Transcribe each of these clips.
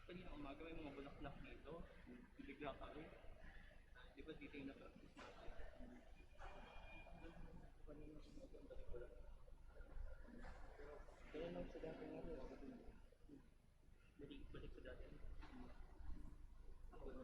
Kanina umaga may mga bulaklak dito. Bigla ka rin. Di ba dito yung na-practice natin? Kanina umaga ang dami bulaklak. Kaya lang sa dati nga rin. Balik sa dati. Ako na.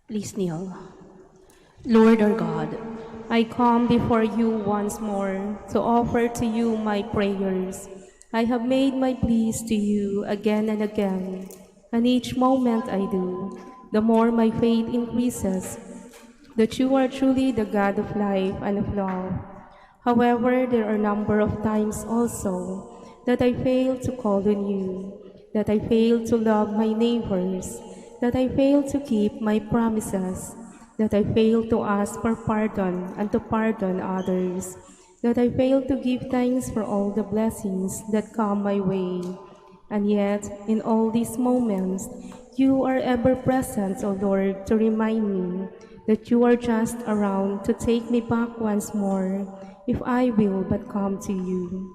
Please kneel. Lord our God, I come before you once more to offer to you my prayers. I have made my pleas to you again and again, and each moment I do, the more my faith increases that you are truly the God of life and of love. However, there are a number of times also that I fail to call on you, that I fail to love my neighbors, that I fail to keep my promises, that I fail to ask for pardon and to pardon others, that I fail to give thanks for all the blessings that come my way. And yet, in all these moments, you are ever present, O Lord, to remind me that you are just around to take me back once more, if I will but come to you.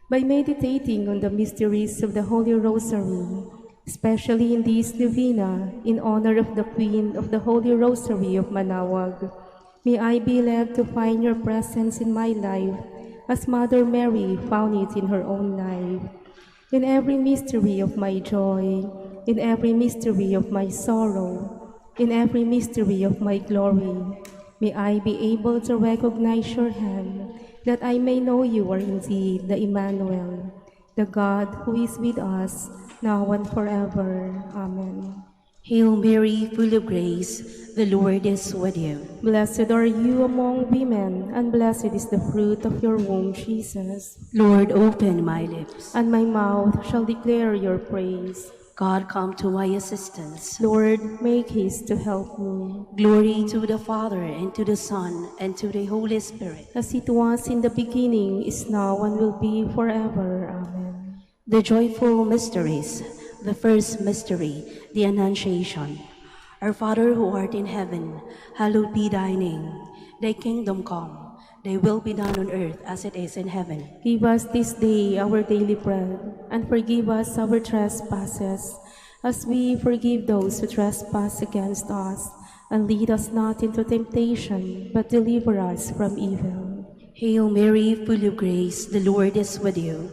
By meditating on the mysteries of the Holy Rosary, especially in this Novena, in honor of the Queen of the Holy Rosary of Manaoag, may I be led to find your presence in my life, as Mother Mary found it in her own life. In every mystery of my joy, in every mystery of my sorrow, in every mystery of my glory, may I be able to recognize your hand, that I may know you are indeed the Emmanuel, the God who is with us, now and forever. Amen. Hail Mary, full of grace, the Lord is with you. Blessed are you among women, and blessed is the fruit of your womb, Jesus. Lord, open my lips, And my mouth shall declare your praise. God, come to my assistance. Lord, make haste to help me. Glory to the Father, and to the Son, and to the Holy Spirit. As it was in the beginning, is now, and will be forever. Amen. The joyful mysteries. The first mystery, the Annunciation. Our Father who art in heaven, hallowed be thy name. Thy kingdom come, thy will be done on earth as it is in heaven. Give us this day our daily bread, and forgive us our trespasses, as we forgive those who trespass against us. And lead us not into temptation, but deliver us from evil. Hail Mary, full of grace, the Lord is with you.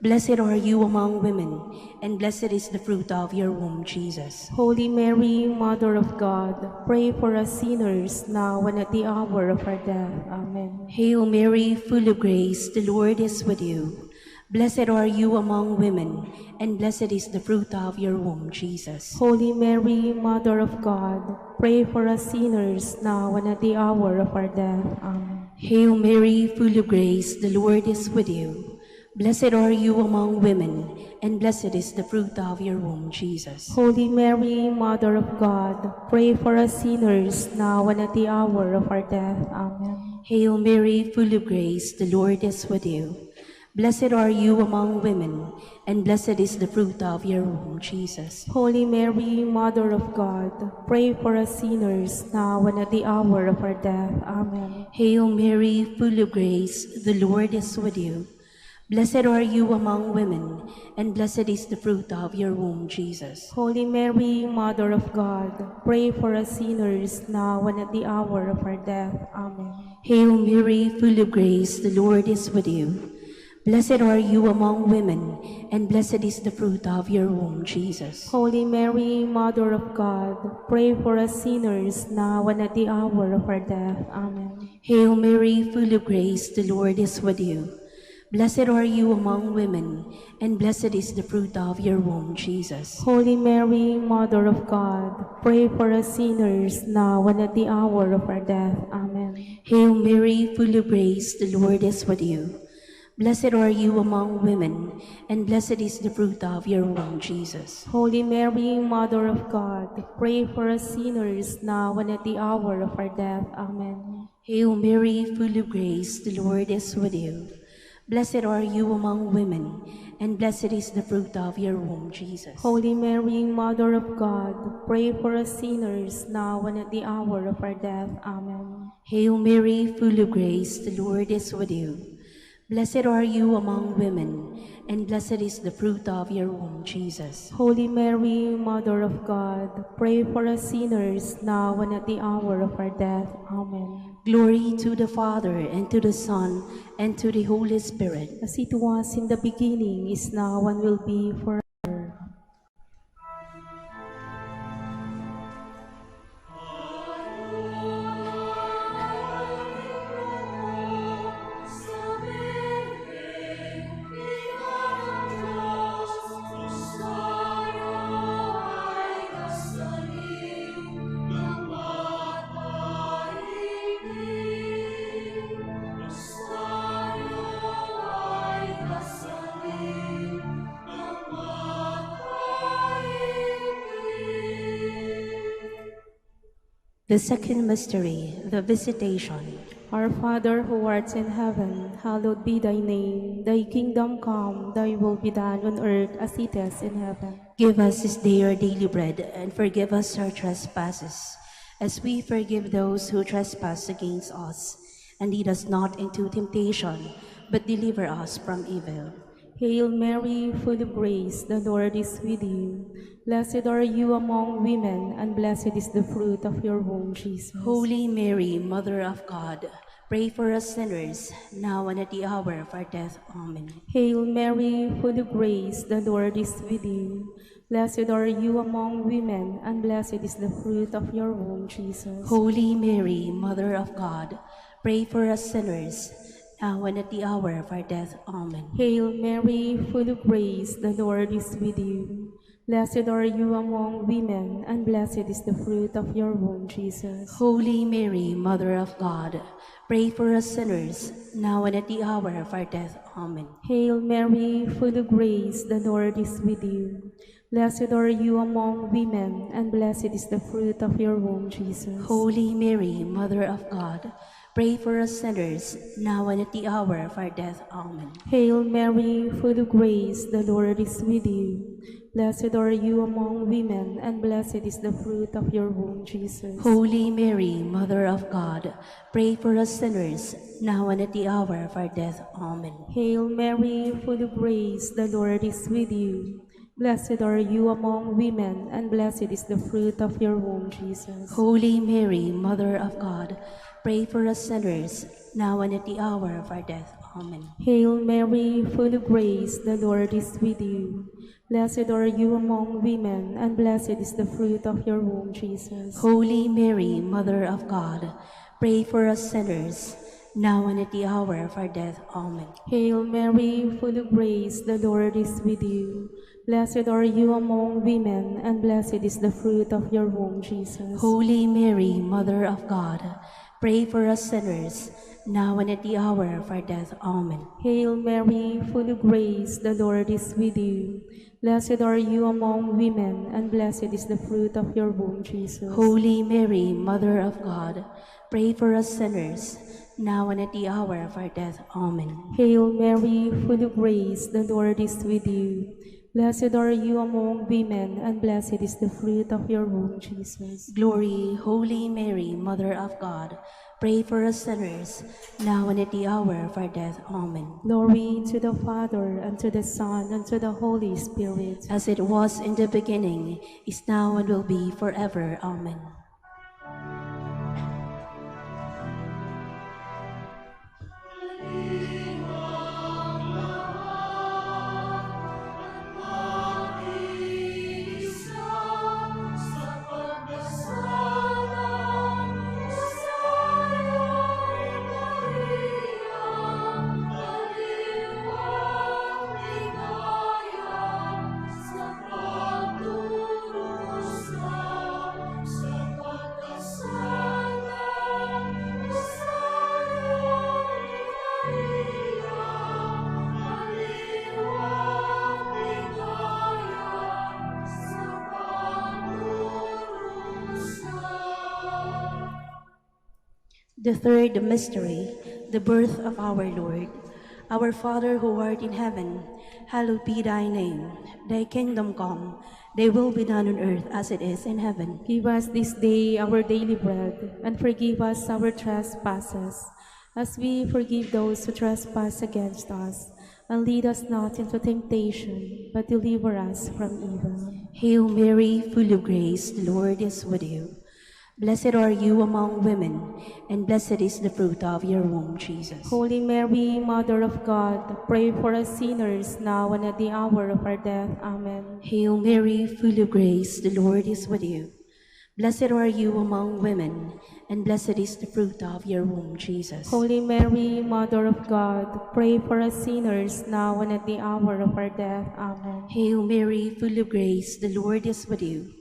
Blessed are you among women, and blessed is the fruit of your womb, Jesus. Holy Mary, Mother of God, pray for us sinners, now and at the hour of our death. Amen. Hail Mary, full of grace, the Lord is with you. Blessed are you among women, and blessed is the fruit of your womb, Jesus. Holy Mary, Mother of God, pray for us sinners, now and at the hour of our death. Amen. Hail Mary, full of grace, the Lord is with you. Blessed are you among women, and blessed is the fruit of your womb, Jesus. Holy Mary, Mother of God, pray for us sinners, now and at the hour of our death. Amen. Hail Mary, full of grace, the Lord is with you. Blessed are you among women, and blessed is the fruit of your womb, Jesus. Holy Mary, Mother of God, pray for us sinners, now and at the hour of our death. Amen. Hail Mary, full of grace, the Lord is with you. Blessed are you among women, and blessed is the fruit of your womb, Jesus. Holy Mary, Mother of God, pray for us sinners, now and at the hour of our death. Amen. Hail Mary, full of grace, the Lord is with you. Blessed are you among women, and blessed is the fruit of your womb, Jesus. Holy Mary, Mother of God, pray for us sinners, now and at the hour of our death. Amen. Hail Mary, full of grace, the Lord is with you. Blessed are you among women, and blessed is the fruit of your womb, Jesus. Holy Mary, Mother of God, pray for us sinners, now and at the hour of our death. Amen. Hail Mary, full of grace, the Lord is with you. Blessed are you among women, and blessed is the fruit of your womb, Jesus. Holy Mary, Mother of God, pray for us sinners, now and at the hour of our death. Amen. Hail Mary, full of grace, the Lord is with you. Blessed are you among women, and blessed is the fruit of your womb, Jesus. Holy Mary, Mother of God, pray for us sinners, now and at the hour of our death. Amen. Hail Mary, full of grace, the Lord is with you. Blessed are you among women, and blessed is the fruit of your womb, Jesus. Holy Mary, Mother of God, pray for us sinners, now and at the hour of our death. Amen. Glory to the Father, and to the Son, and to the Holy Spirit. As it was in the beginning, is now, and will be forever. The second mystery, the Visitation. Our Father who art in heaven, hallowed be thy name. Thy kingdom come, thy will be done on earth as it is in heaven. Give us this day our daily bread, and forgive us our trespasses, as we forgive those who trespass against us. And lead us not into temptation, but deliver us from evil. Hail Mary, full of grace, the Lord is with you. Blessed are you among women, and blessed is the fruit of your womb, Jesus. Holy Mary, Mother of God, pray for us sinners, now and at the hour of our death. Amen. Hail Mary, full of grace, the Lord is with you. Blessed are you among women, and blessed is the fruit of your womb, Jesus. Holy Mary, Mother of God, pray for us sinners, now and at the hour of our death. Amen. Hail Mary, full of grace, the Lord is with you. Blessed are you among women, and blessed is the fruit of your womb, Jesus. Holy Mary, Mother of God, pray for us sinners, now and at the hour of our death. Amen. Hail Mary, full of grace, the Lord is with you. Blessed are you among women, and blessed is the fruit of your womb, Jesus. Holy Mary, Mother of God, pray for us sinners, now and at the hour of our death. Amen. Hail Mary, full of grace, the Lord is with you. Blessed are you among women, and blessed is the fruit of your womb, Jesus. Holy Mary, Mother of God, pray for us sinners, now and at the hour of our death. Amen. Hail Mary, full of grace, the Lord is with you. Blessed are you among women, and blessed is the fruit of your womb, Jesus. Holy Mary, Mother of God, pray for us sinners, now and at the hour of our death. Amen. Hail Mary, full of grace, the Lord is with you. Blessed are you among women, and blessed is the fruit of your womb, Jesus. Holy Mary, Mother of God, pray for us sinners, now and at the hour of our death. Amen. Hail Mary, full of grace, the Lord is with you. Blessed are you among women, and blessed is the fruit of your womb, Jesus. Holy Mary, Mother of God, pray for us sinners, now and at the hour of our death. Amen. Hail Mary, full of grace, the Lord is with you. Blessed are you among women, and blessed is the fruit of your womb, Jesus. Holy Mary, Mother of God, pray for us sinners, now and at the hour of our death. Amen. Hail Mary, full of grace, the Lord is with you. Blessed are you among women, and blessed is the fruit of your womb, Jesus. Glory, Holy Mary, Mother of God, pray for us sinners, now and at the hour of our death. Amen. Glory to the Father, and to the Son, and to the Holy Spirit. As it was in the beginning, is now, and will be forever. Amen. The third mystery, the birth of our Lord. Our Father who art in heaven, hallowed be thy name. Thy kingdom come, thy will be done on earth as it is in heaven. Give us this day our daily bread, and forgive us our trespasses, as we forgive those who trespass against us. And lead us not into temptation, but deliver us from evil. Hail Mary, full of grace, the Lord is with you. Blessed are you among women, and blessed is the fruit of your womb, Jesus. Holy Mary, Mother of God, pray for us sinners now and at the hour of our death. Amen. Hail Mary, full of grace, the Lord is with you. Blessed are you among women, and blessed is the fruit of your womb, Jesus. Holy Mary, Mother of God, pray for us sinners now and at the hour of our death. Amen. Hail Mary, full of grace, the Lord is with you.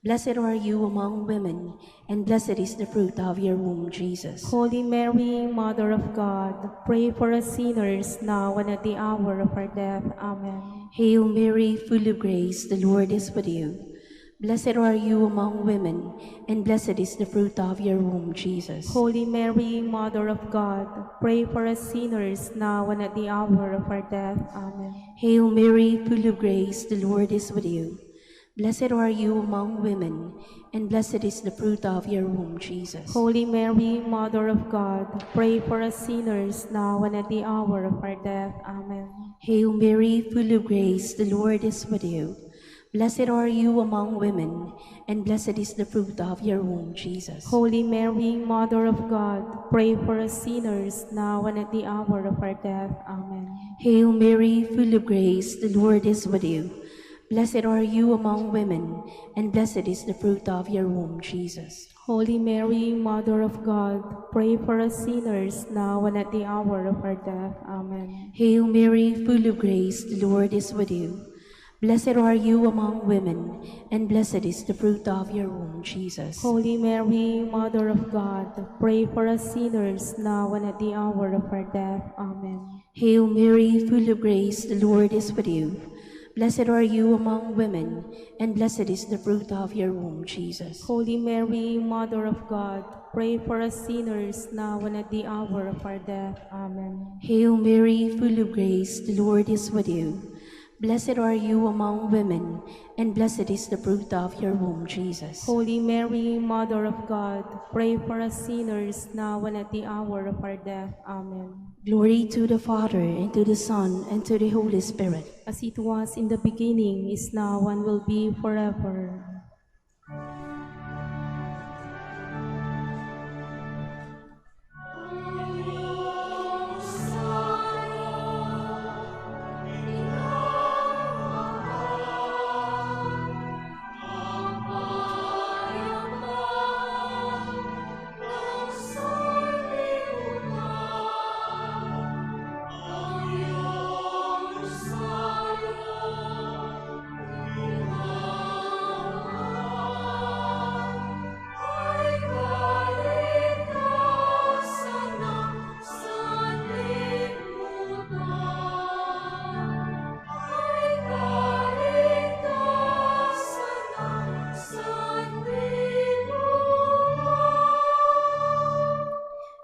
Blessed are you among women, and blessed is the fruit of your womb, Jesus. Holy Mary, Mother of God, pray for us sinners now and at the hour of our death. Amen. Hail Mary, full of grace, the Lord is with you. Blessed are you among women, and blessed is the fruit of your womb, Jesus. Holy Mary, Mother of God, pray for us sinners now and at the hour of our death. Amen. Hail Mary, full of grace, the Lord is with you. Blessed are you among women, and blessed is the fruit of your womb, Jesus. Holy Mary, Mother of God, pray for us sinners now and at the hour of our death. Amen. Hail Mary, full of grace, the Lord is with you. Blessed are you among women, and blessed is the fruit of your womb, Jesus. Holy Mary, Mother of God, pray for us sinners now and at the hour of our death. Amen. Hail Mary, full of grace, the Lord is with you. Blessed are you among women, and blessed is the fruit of your womb, Jesus. Holy Mary, Mother of God, pray for us sinners now and at the hour of our death. Amen. Hail Mary, full of grace, the Lord is with you. Blessed are you among women, and blessed is the fruit of your womb, Jesus. Holy Mary, Mother of God, pray for us sinners now and at the hour of our death. Amen. Hail Mary, full of grace, the Lord is with you. Blessed are you among women, and blessed is the fruit of your womb, Jesus. Holy Mary, Mother of God, pray for us sinners now and at the hour of our death. Amen. Hail Mary, full of grace, the Lord is with you. Blessed are you among women, and blessed is the fruit of your womb, Jesus. Holy Mary, Mother of God, pray for us sinners now and at the hour of our death. Amen. Glory to the Father, and to the Son, and to the Holy Spirit. As it was in the beginning, is now, and will be forever.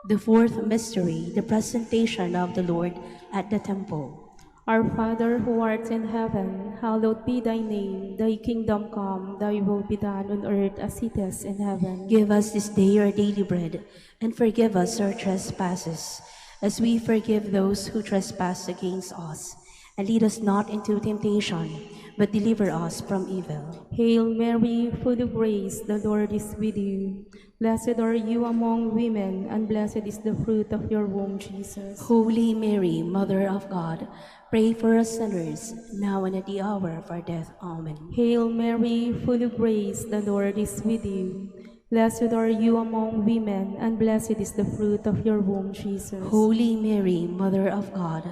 The fourth mystery, the presentation of the Lord at the temple. Our Father who art in heaven, hallowed be thy name. Thy kingdom come, thy will be done on earth as it is in heaven. Give us this day our daily bread, and forgive us our trespasses, as we forgive those who trespass against us. And lead us not into temptation, but deliver us from evil. Hail Mary, full of grace, the Lord is with you. Blessed are you among women, and blessed is the fruit of your womb, Jesus. Holy Mary, Mother of God, pray for us sinners, now and at the hour of our death. Amen. Hail Mary, full of grace, the Lord is with you. Blessed are you among women, and blessed is the fruit of your womb, Jesus. Holy Mary, Mother of God,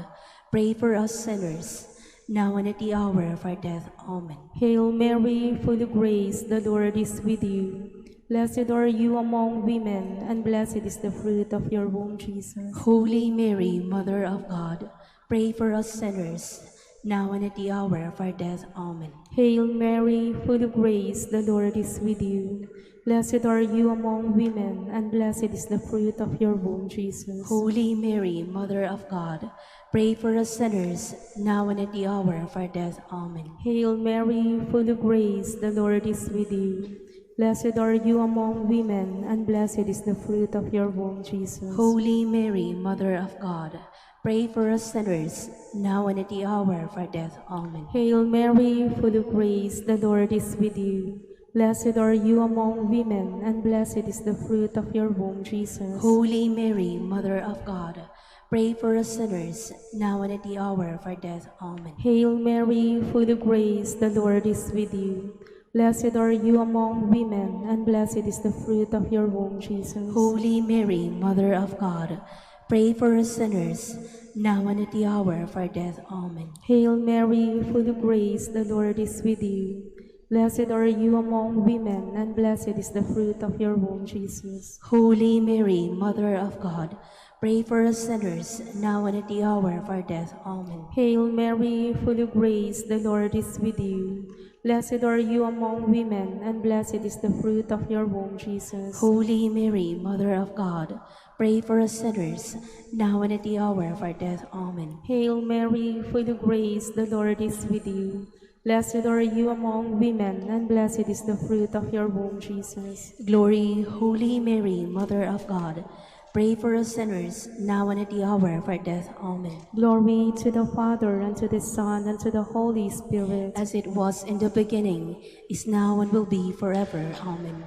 pray for us sinners, now and at the hour of our death. Amen. Hail Mary, full of grace, the Lord is with you. Blessed are you among women, and blessed is the fruit of your womb, Jesus. Holy Mary, Mother of God, pray for us sinners, now and at the hour of our death. Amen. Hail Mary, full of grace, the Lord is with you. Blessed are you among women, and blessed is the fruit of your womb, Jesus. Holy Mary, Mother of God, pray for us sinners, now and at the hour of our death. Amen. Hail Mary, full of grace, the Lord is with you. Blessed are you among women, and blessed is the fruit of your womb, Jesus. Holy Mary, Mother of God, pray for us sinners, now and at the hour of our death. Amen. Hail Mary, full of grace, the Lord is with you. Blessed are you among women, and blessed is the fruit of your womb, Jesus. Holy Mary, Mother of God, pray for us sinners, now and at the hour of our death. Amen. Hail Mary, full of grace, the Lord is with you. Blessed are you among women, and blessed is the fruit of your womb, Jesus. Holy Mary, Mother of God, pray for us sinners, now and at the hour of our death. Amen. Hail Mary, full of grace, the Lord is with you. Blessed are you among women, and blessed is the fruit of your womb, Jesus. Holy Mary, Mother of God, pray for us sinners, now and at the hour of our death. Amen. Hail Mary, full of grace, the Lord is with you. Blessed are you among women, and blessed is the fruit of your womb, Jesus. Holy Mary, Mother of God, pray for us sinners, now and at the hour of our death. Amen. Hail Mary, full of grace, the Lord is with you. Blessed are you among women, and blessed is the fruit of your womb, Jesus. Glory, Holy Mary, Mother of God, pray for us sinners, now and at the hour of our death. Amen. Glory to the Father, and to the Son, and to the Holy Spirit. As it was in the beginning, is now, and will be forever. Amen.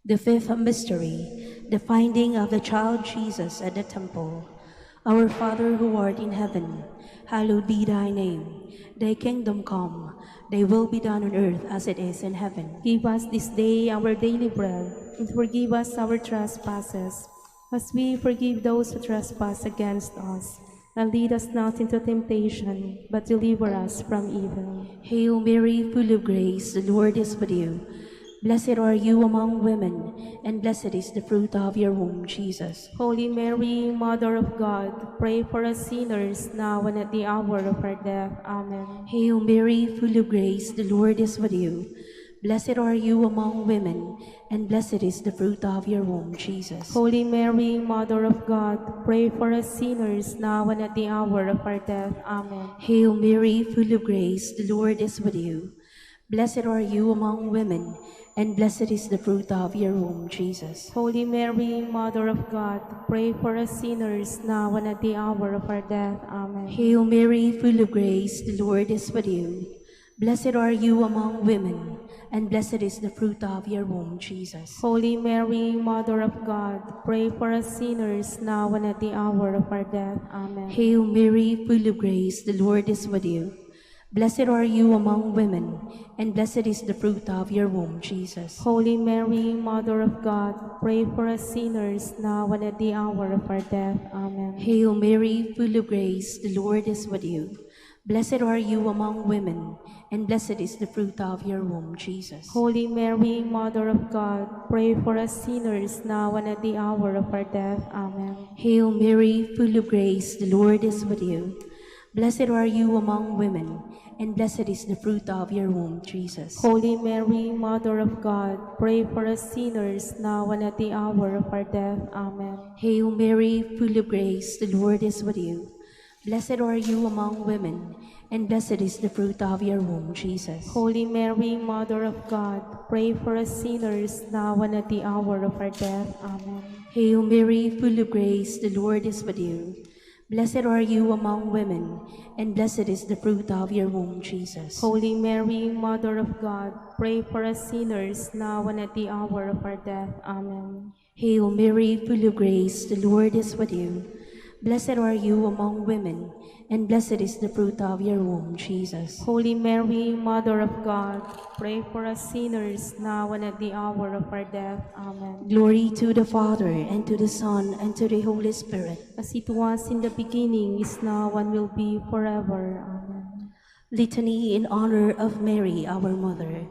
The fifth mystery, the finding of the child Jesus at the temple. Our Father who art in heaven, hallowed be thy name. Thy kingdom come, thy will be done on earth as it is in heaven. Give us this day our daily bread, and forgive us our trespasses, as we forgive those who trespass against us. And lead us not into temptation, but deliver us from evil. Hail Mary, full of grace, the Lord is with you. Blessed are you among women, and blessed is the fruit of your womb, Jesus. Holy Mary, Mother of God, pray for us sinners, now and at the hour of our death. Amen. Hail Mary, full of grace, the Lord is with you. Blessed are you among women, and blessed is the fruit of your womb, Jesus. Holy Mary, Mother of God, pray for us sinners, now and at the hour of our death. Amen. Hail Mary, full of grace, the Lord is with you. Blessed are you among women, and blessed is the fruit of your womb, Jesus. Holy Mary, Mother of God, pray for us sinners, now and at the hour of our death. Amen. Hail Mary, full of grace, the Lord is with you. Blessed are you among women, and blessed is the fruit of your womb, Jesus. Holy Mary, Mother of God, pray for us sinners, now and at the hour of our death. Amen. Hail Mary, full of grace, the Lord is with you. Blessed are you among women, and blessed is the fruit of your womb, Jesus. Holy Mary, Mother of God, pray for us sinners, now and at the hour of our death. Amen. Hail Mary, full of grace, the Lord is with you. Blessed are you among women, and blessed is the fruit of your womb, Jesus. Holy Mary, Mother of God, pray for us sinners, now and at the hour of our death. Amen. Hail Mary, full of grace, the Lord is with you. Blessed are you among women, and blessed is the fruit of your womb, Jesus. Holy Mary, Mother of God, pray for us sinners, now and at the hour of our death. Amen. Hail Mary, full of grace, the Lord is with you. Blessed are you among women, and blessed is the fruit of your womb, Jesus. Holy Mary, Mother of God, pray for us sinners, now and at the hour of our death. Amen. Hail Mary, full of grace, the Lord is with you. Blessed are you among women, and blessed is the fruit of your womb, Jesus. Holy Mary, Mother of God, pray for us sinners, now and at the hour of our death. Amen. Hail Mary, full of grace, the Lord is with you. Blessed are you among women, and blessed is the fruit of your womb, Jesus. Holy Mary, Mother of God, pray for us sinners, now and at the hour of our death. Amen. Glory to the Father, and to the Son, and to the Holy Spirit. As it was in the beginning, is now, and will be forever. Amen. Litany in honor of Mary, our Mother.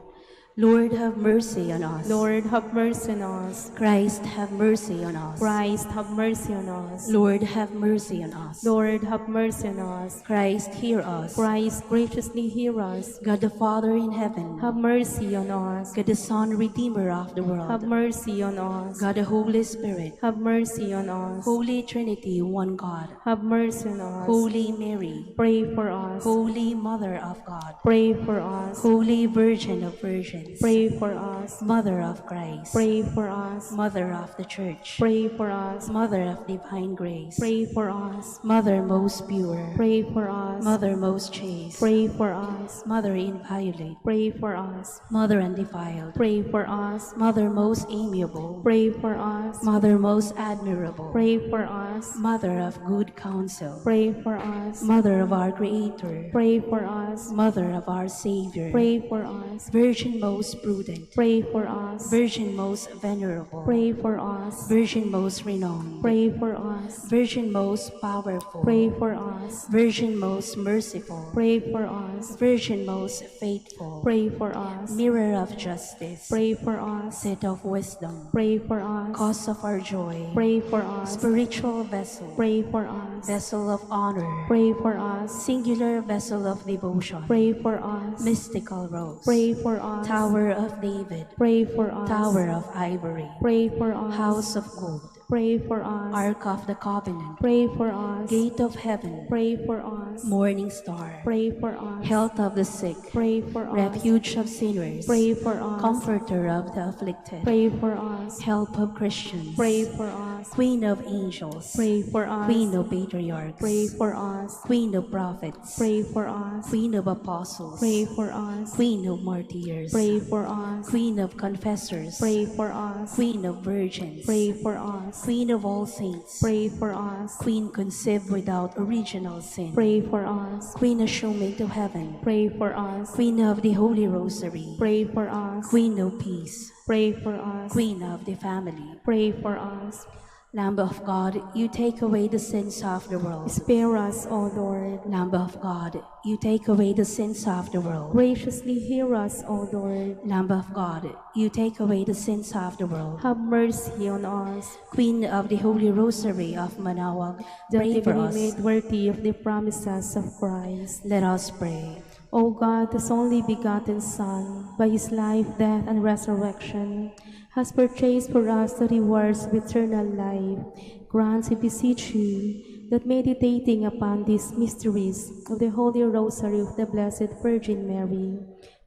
Lord, have mercy on us. Lord, have mercy on us. Christ, have mercy on us. Christ, have mercy on us. Lord, have mercy on us. Lord, have mercy on us. Christ, hear us. Christ, graciously hear us. God the Father in heaven, Have mercy on us. God the Son, Redeemer of the world, Have mercy on us. God the Holy Spirit, Have mercy on us. Holy Trinity, one God, Have mercy on us. Holy Mary, Pray for us. Holy Mother of God, Pray for us. Holy Virgin of Virgins, Virgins, pray for us. Mother of Christ, Pray for us. Mother of the Church, Pray for us. Mother of divine grace, Pray for us. Mother most pure, Pray for us. Mother most chaste, Pray for us. Mother inviolate, Pray for us. Mother undefiled, Pray for us. Mother most amiable, Pray for us. Mother most admirable, Pray for us. Mother of good counsel, Pray for us. Mother of our Creator, Pray for us. Mother of our Savior, Pray for us. Virgin most prudent, Pray for us. Virgin most venerable, Pray for us. Virgin most renowned, Pray for us. Virgin most powerful, Pray for us. Virgin most merciful, Pray for us. Virgin most faithful, Pray for us. Mirror of justice, Pray for us. Seat of wisdom, Pray for us. Cause of our joy, Pray for us. Spiritual vessel, Pray for us. Vessel of honor, Pray for us. Singular vessel of devotion, Pray for us. Mystical rose, Pray for us. Tower of David, Pray for us. Tower of ivory, Pray for us. House of gold, Pray for us. Ark of the covenant, Pray for us. Gate of heaven, Pray for us. Morning star, Pray for us. Health of the sick, Pray for us. Refuge of sinners, Pray for us. Comforter of the afflicted, Pray for us. Help of Christians, Pray for us. Queen of angels, Pray for us. Queen of patriarchs, Pray for us. Queen of prophets, Pray for us. Queen of apostles, Pray for us. Queen of martyrs, Pray for us. Queen of confessors, Pray for us. Queen of virgins, Pray for us. Queen of all saints, Pray for us. Queen conceived without original sin, Pray for us. Queen assumed into heaven, Pray for us. Queen of the Holy Rosary, Pray for us. Queen of peace, Pray for us. Queen of the family, Pray for us. Lamb of God, you take away the sins of the world. Spare us, O Lord. Lamb of God, you take away the sins of the world. Graciously hear us, O Lord. Lamb of God, you take away the sins of the world. Have mercy on us, Queen of the Holy Rosary of Manaoag, that pray we for may us. be made worthy of the promises of Christ. Let us pray. O God, whose only begotten Son, by his life, death, and resurrection, has purchased for us the rewards of eternal life, grant, we beseech you, that meditating upon these mysteries of the Holy Rosary of the Blessed Virgin Mary,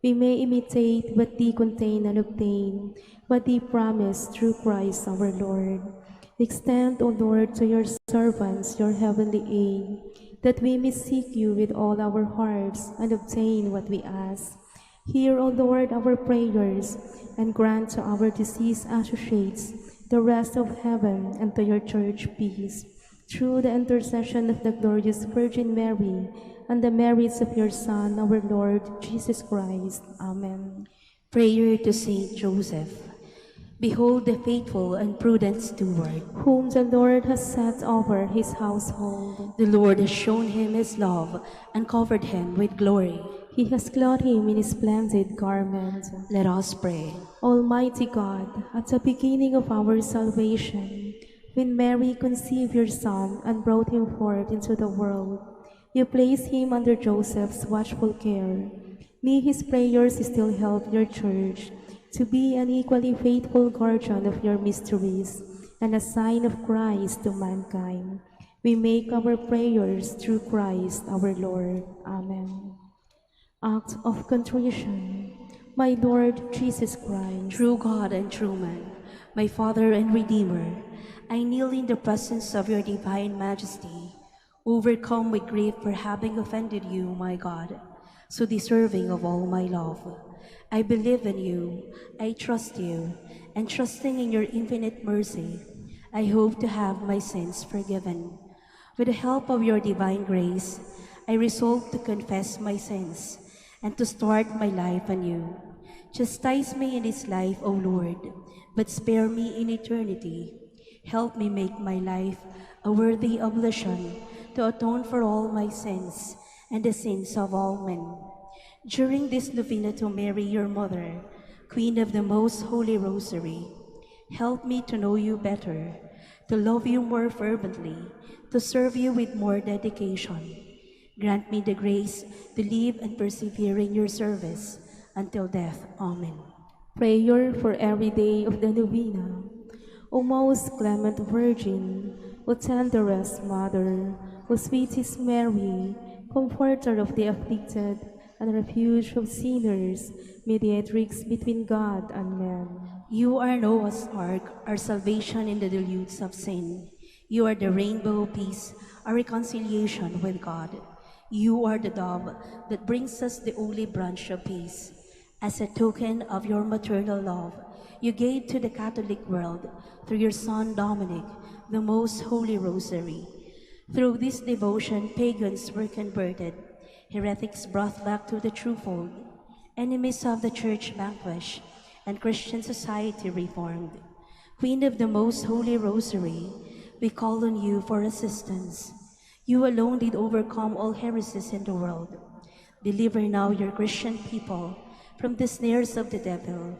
we may imitate what they contain and obtain what they promise through Christ our Lord. Extend, O Lord, to your servants your heavenly aid, that we may seek you with all our hearts and obtain what we ask. Hear, O Lord, our prayers, and grant to our deceased associates the rest of heaven, and to your church peace. Through the intercession of the glorious Virgin Mary, and the merits of your Son, our Lord Jesus Christ. Amen. Prayer to Saint Joseph. Behold the faithful and prudent steward. Whom the Lord has set over his household. The Lord has shown him his love and covered him with glory. He has clothed him in his splendid garment. Let us pray. Almighty God, at the beginning of our salvation, when Mary conceived your Son and brought him forth into the world, you placed him under Joseph's watchful care. May his prayers still help your church to be an equally faithful guardian of your mysteries and a sign of Christ to mankind. We make our prayers through Christ our Lord. Amen. Act of contrition. My Lord Jesus Christ, True God and true man, my Father and Redeemer, I kneel in the presence of your divine majesty, overcome with grief for having offended you, my God, so deserving of all my love. I believe in you, I trust you, and trusting in your infinite mercy, I hope to have my sins forgiven. With the help of your divine grace, I resolve to confess my sins and to start my life anew. Chastise me in this life, O Lord, but spare me in eternity. Help me make my life a worthy oblation to atone for all my sins and the sins of all men. During this Novena to Mary, your Mother, Queen of the Most Holy Rosary, help me to know you better, to love you more fervently, to serve you with more dedication. Grant me the grace to live and persevere in your service until death. Amen. prayer for every day of the Novena. O most clement Virgin, O tenderest Mother, O sweetest Mary, Comforter of the afflicted, and refuge of sinners, mediatrix between God and man. You are Noah's ark, our salvation in the deluge of sin. You are the rainbow of peace, our reconciliation with God. You are the dove that brings us the olive branch of peace. As a token of your maternal love, you gave to the Catholic world, through your son Dominic, the most holy Rosary. Through this devotion, pagans were converted, heretics brought back to the true fold, enemies of the Church vanquished, and Christian society reformed. Queen of the Most Holy Rosary, we call on you for assistance. You alone did overcome all heresies in the world. Deliver now your Christian people from the snares of the devil.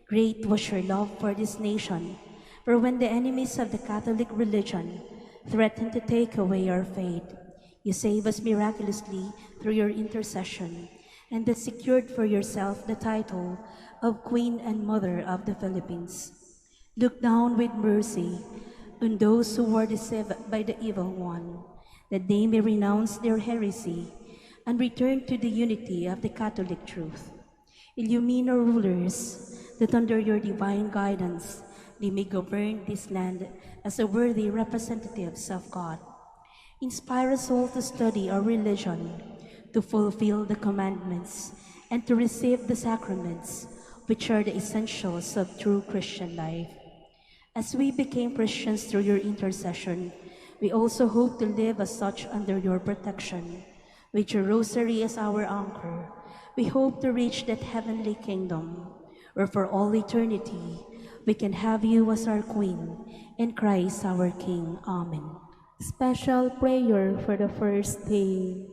Great was your love for this nation, for when the enemies of the Catholic religion threatened to take away our faith, you saved us miraculously through your intercession, and that secured for yourself the title of Queen and Mother of the Philippines. Look down with mercy on those who were deceived by the evil one, that they may renounce their heresy and return to the unity of the Catholic truth. Illumine our rulers, that under your divine guidance they may govern this land as a worthy representatives of God. Inspire us all to study our religion, to fulfill the commandments, and to receive the sacraments, which are the essentials of true Christian life. As we became Christians through your intercession, we also hope to live as such under your protection. With your rosary as our anchor, we hope to reach that heavenly kingdom, where for all eternity we can have you as our Queen and Christ our King. Amen. Special prayer for the first day.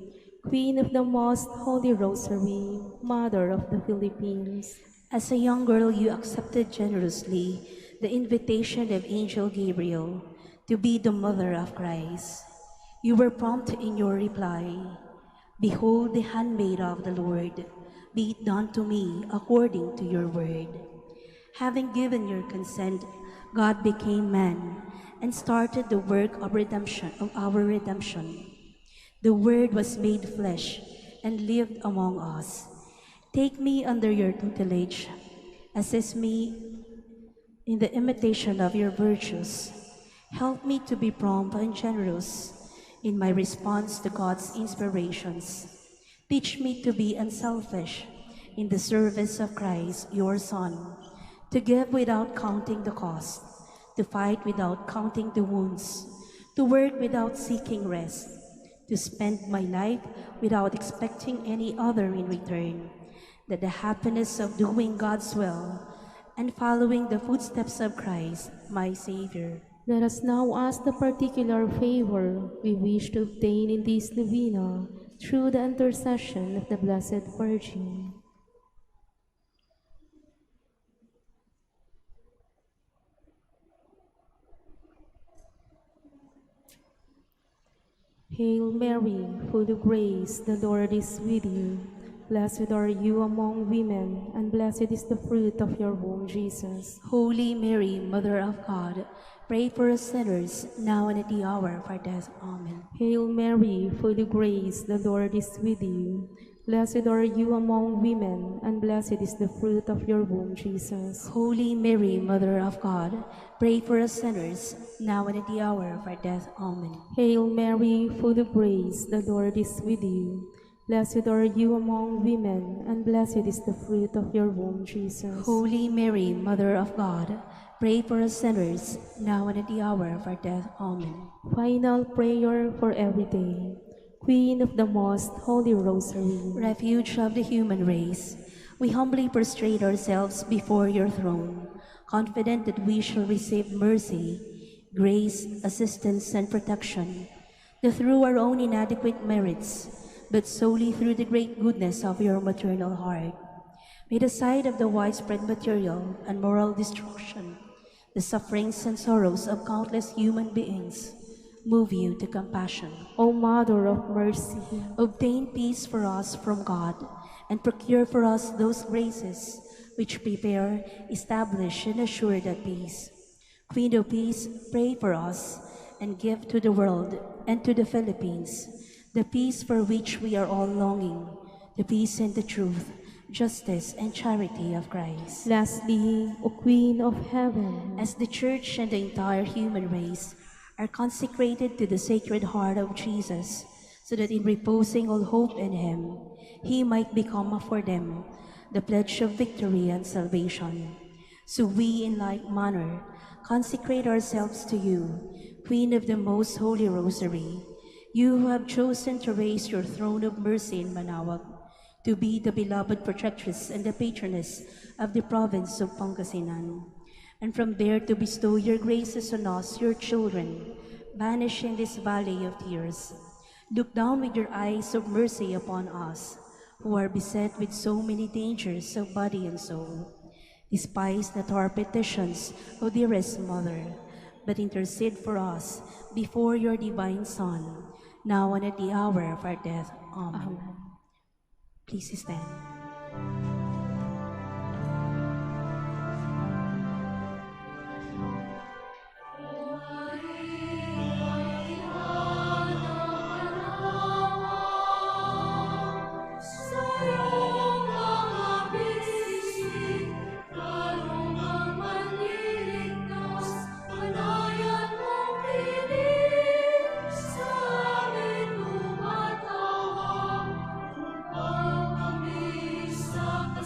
Queen of the Most Holy Rosary, Mother of the Philippines. As a young girl, you accepted generously the invitation of Angel Gabriel to be the mother of Christ. You were prompt in your reply. Behold the handmaid of the Lord, be it done to me according to your word. Having given your consent, God became man and started the work of redemption, of our redemption. The Word was made flesh and lived among us. Take me under your tutelage, assist me in the imitation of your virtues. Help me to be prompt and generous in my response to God's inspirations. Teach me to be unselfish in the service of Christ, your Son, to give without counting the cost, to fight without counting the wounds, to work without seeking rest, to spend my life without expecting any other in return, that the happiness of doing God's will and following the footsteps of Christ, my Savior. Let us now ask the particular favor we wish to obtain in this novena through the intercession of the Blessed Virgin. Hail Mary, full of grace, the Lord is with you. Blessed are you among women, and blessed is the fruit of your womb, Jesus. Holy Mary, Mother of God, pray for us sinners, now and at the hour of our death. Amen. Hail Mary, full of grace, the Lord is with you. Blessed are you among women, and blessed is the fruit of your womb, Jesus. Holy Mary, Mother of God, pray for us sinners, now and at the hour of our death. Amen. Hail Mary, full of grace, the Lord is with you. Blessed are you among women, and blessed is the fruit of your womb, Jesus. Holy Mary, Mother of God, pray for us sinners, now and at the hour of our death. Amen. Final prayer for every day. Queen of the Most Holy Rosary, Refuge of the human race, we humbly prostrate ourselves before your throne, confident that we shall receive mercy, grace, assistance, and protection, that through our own inadequate merits, but solely through the great goodness of your maternal heart, may the sight of the widespread material and moral destruction, the sufferings and sorrows of countless human beings, move you to compassion. O Mother of Mercy, Obtain peace for us from God, and procure for us those graces which prepare, establish, and assure that peace. Queen of Peace, pray for us, and give to the world and to the Philippines the peace for which we are all longing, the peace and the truth, justice and charity of Christ. Lastly, O Queen of Heaven, As the Church and the entire human race are consecrated to the Sacred Heart of Jesus, so that in reposing all hope in Him, He might become for them the pledge of victory and salvation. So we, in like manner, consecrate ourselves to you, Queen of the Most Holy Rosary, you who have chosen to raise your throne of mercy in Manaoag, to be the beloved protectress and the patroness of the province of Pangasinan, and from there to bestow your graces on us, your children, banished in this valley of tears. Look down with your eyes of mercy upon us, who are beset with so many dangers of body and soul. Despise not our petitions, O dearest Mother, but intercede for us before your divine Son, now and at the hour of our death. Amen. Please stand. Sa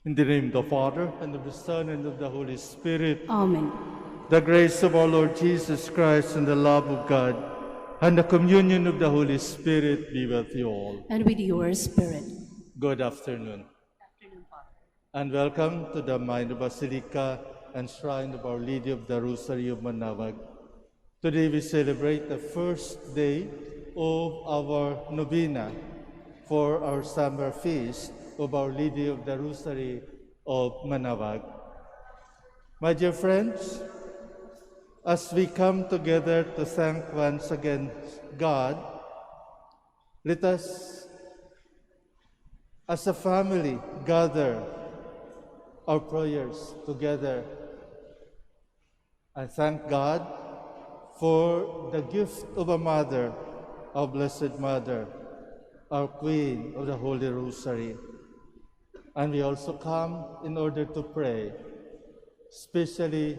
In the name of the Father, and of the Son, and of the Holy Spirit. Amen. The grace of our Lord Jesus Christ, and the love of God, and the communion of the Holy Spirit be with you all. And with your spirit. Good afternoon. And welcome to the Minor Basilica and Shrine of Our Lady of the Rosary of Manaoag. Today we celebrate the first day of our Novena for our summer feast of Our Lady of the Rosary of Manaoag. My dear friends, as we come together to thank once again God, let us, as a family, gather our prayers together and thank God for the gift of a mother, our Blessed Mother, our Queen of the Holy Rosary. And we also come in order to pray, especially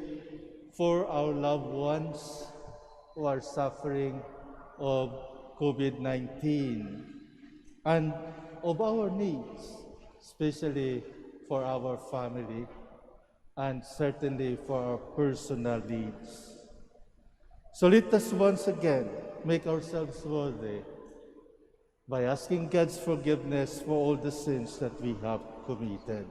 for our loved ones who are suffering of COVID-19 and of our needs, especially for our family and certainly for our personal needs. So let us once again make ourselves worthy by asking God's forgiveness for all the sins that we have committed.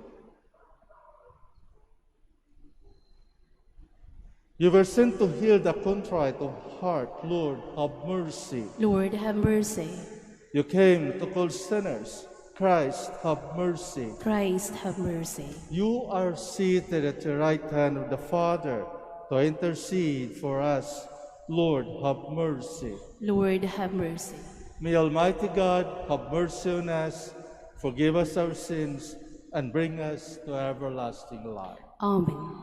You were sent to heal the contrite of heart. Lord, have mercy. Lord, have mercy. You came to call sinners. Christ, have mercy. Christ, have mercy. You are seated at the right hand of the Father to intercede for us. Lord, have mercy. Lord, have mercy. May Almighty God have mercy on us, forgive us our sins, and bring us to everlasting life. Amen.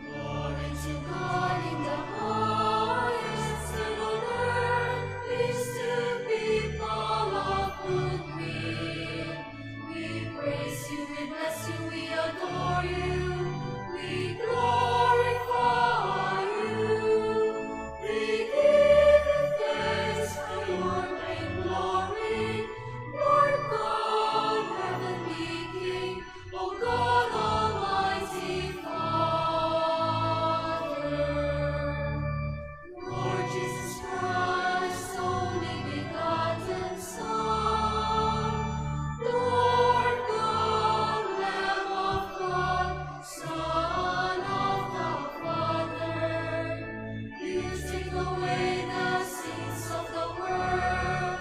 Glory to God in the highest, and on earth peace to people of good will. We praise you, we bless you, we adore you, we glorify you. We give you thanks for your great glory, Lord God, heavenly King, O God, Almighty Father. Lord Jesus Christ, only begotten Son, Lord God, Lamb of God, Son of the Father, you take away the sins of the world,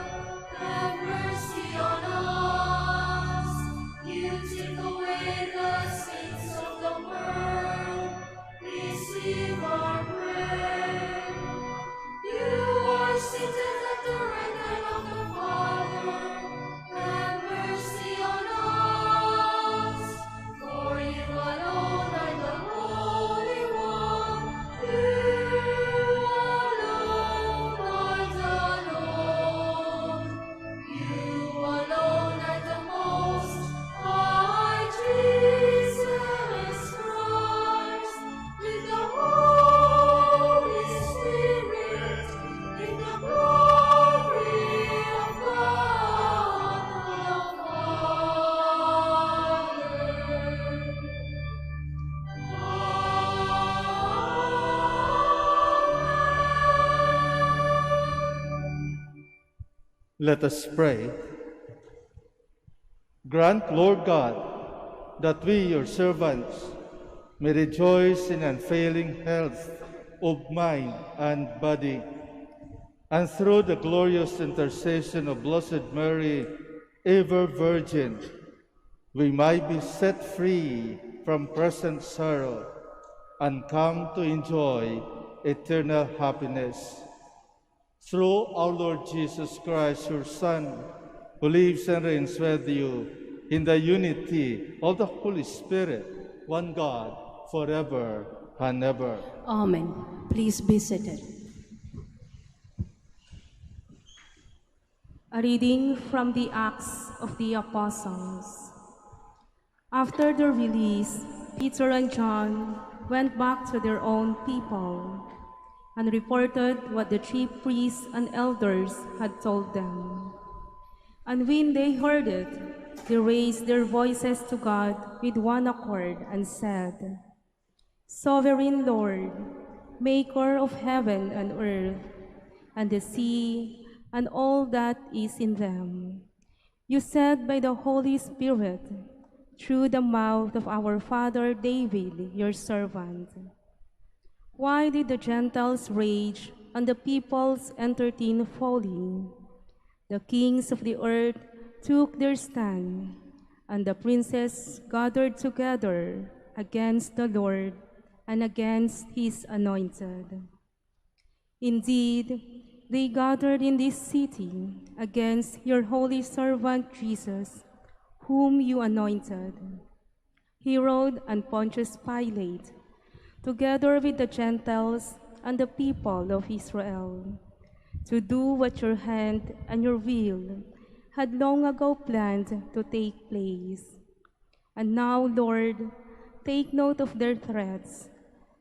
have mercy on us. You take away the sins of the world, receive our prayer. You are seated at the right hand of the Father, have mercy on us. For you alone are the Holy One, you alone are the Lord. You alone are the Most High Jesus Christ, with the Holy Spirit, in the glory of God the Father. Let us pray. Grant, Lord God, that we, your servants, may rejoice in unfailing health of mind and body, and through the glorious intercession of Blessed Mary, ever Virgin, we might be set free from present sorrow and come to enjoy eternal happiness. Through our Lord Jesus Christ, your Son, who lives and reigns with you in the unity of the Holy Spirit, one God, forever and ever. Amen. Please be seated. A reading from the Acts of the Apostles. After their release, Peter and John went back to their own people and reported what the chief priests and elders had told them. And when they heard it, they raised their voices to God with one accord and said, Sovereign Lord, maker of heaven and earth, and the sea, and all that is in them, you said by the Holy Spirit, through the mouth of our father David, your servant, why did the Gentiles rage and the peoples entertain folly? The kings of the earth took their stand, and the princes gathered together against the Lord and against his anointed. Indeed, they gathered in this city against your holy servant Jesus, whom you anointed. Herod and Pontius Pilate, together with the Gentiles and the people of Israel, to do what your hand and your will had long ago planned to take place. And now, Lord, take note of their threats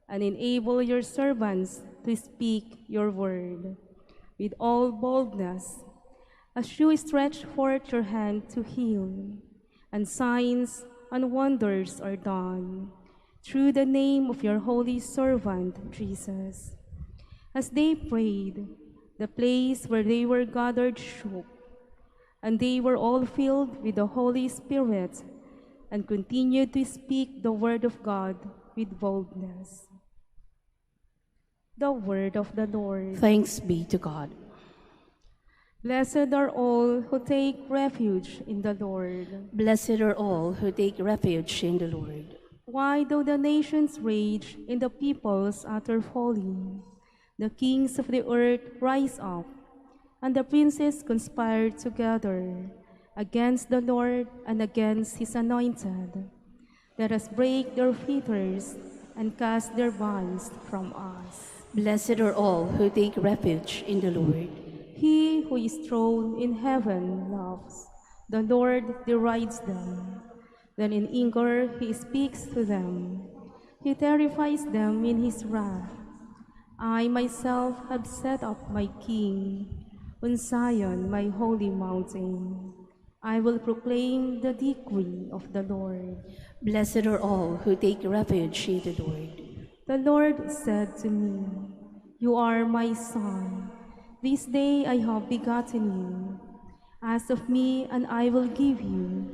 and enable your servants to speak your word with all boldness as you stretch forth your hand to heal, and signs and wonders are done through the name of your holy servant Jesus. As they prayed, the place where they were gathered shook, and they were all filled with the Holy Spirit and continued to speak the word of God with boldness. The word of the Lord. Thanks be to God. Blessed are all who take refuge in the Lord. Blessed are all who take refuge in the Lord. Why do the nations rage and the peoples utter folly? The kings of the earth rise up, and the princes conspire together against the Lord and against his anointed. Let us break their fetters and cast their bonds from us. Blessed are all who take refuge in the Lord. He who is throned in heaven loves. The Lord derides them. Then in anger he speaks to them. He terrifies them in his wrath. I myself have set up my king on Zion, my holy mountain. I will proclaim the decree of the Lord. Blessed are all who take refuge in the Lord. The Lord said to me, You are my son. This day I have begotten you. Ask of me, and I will give you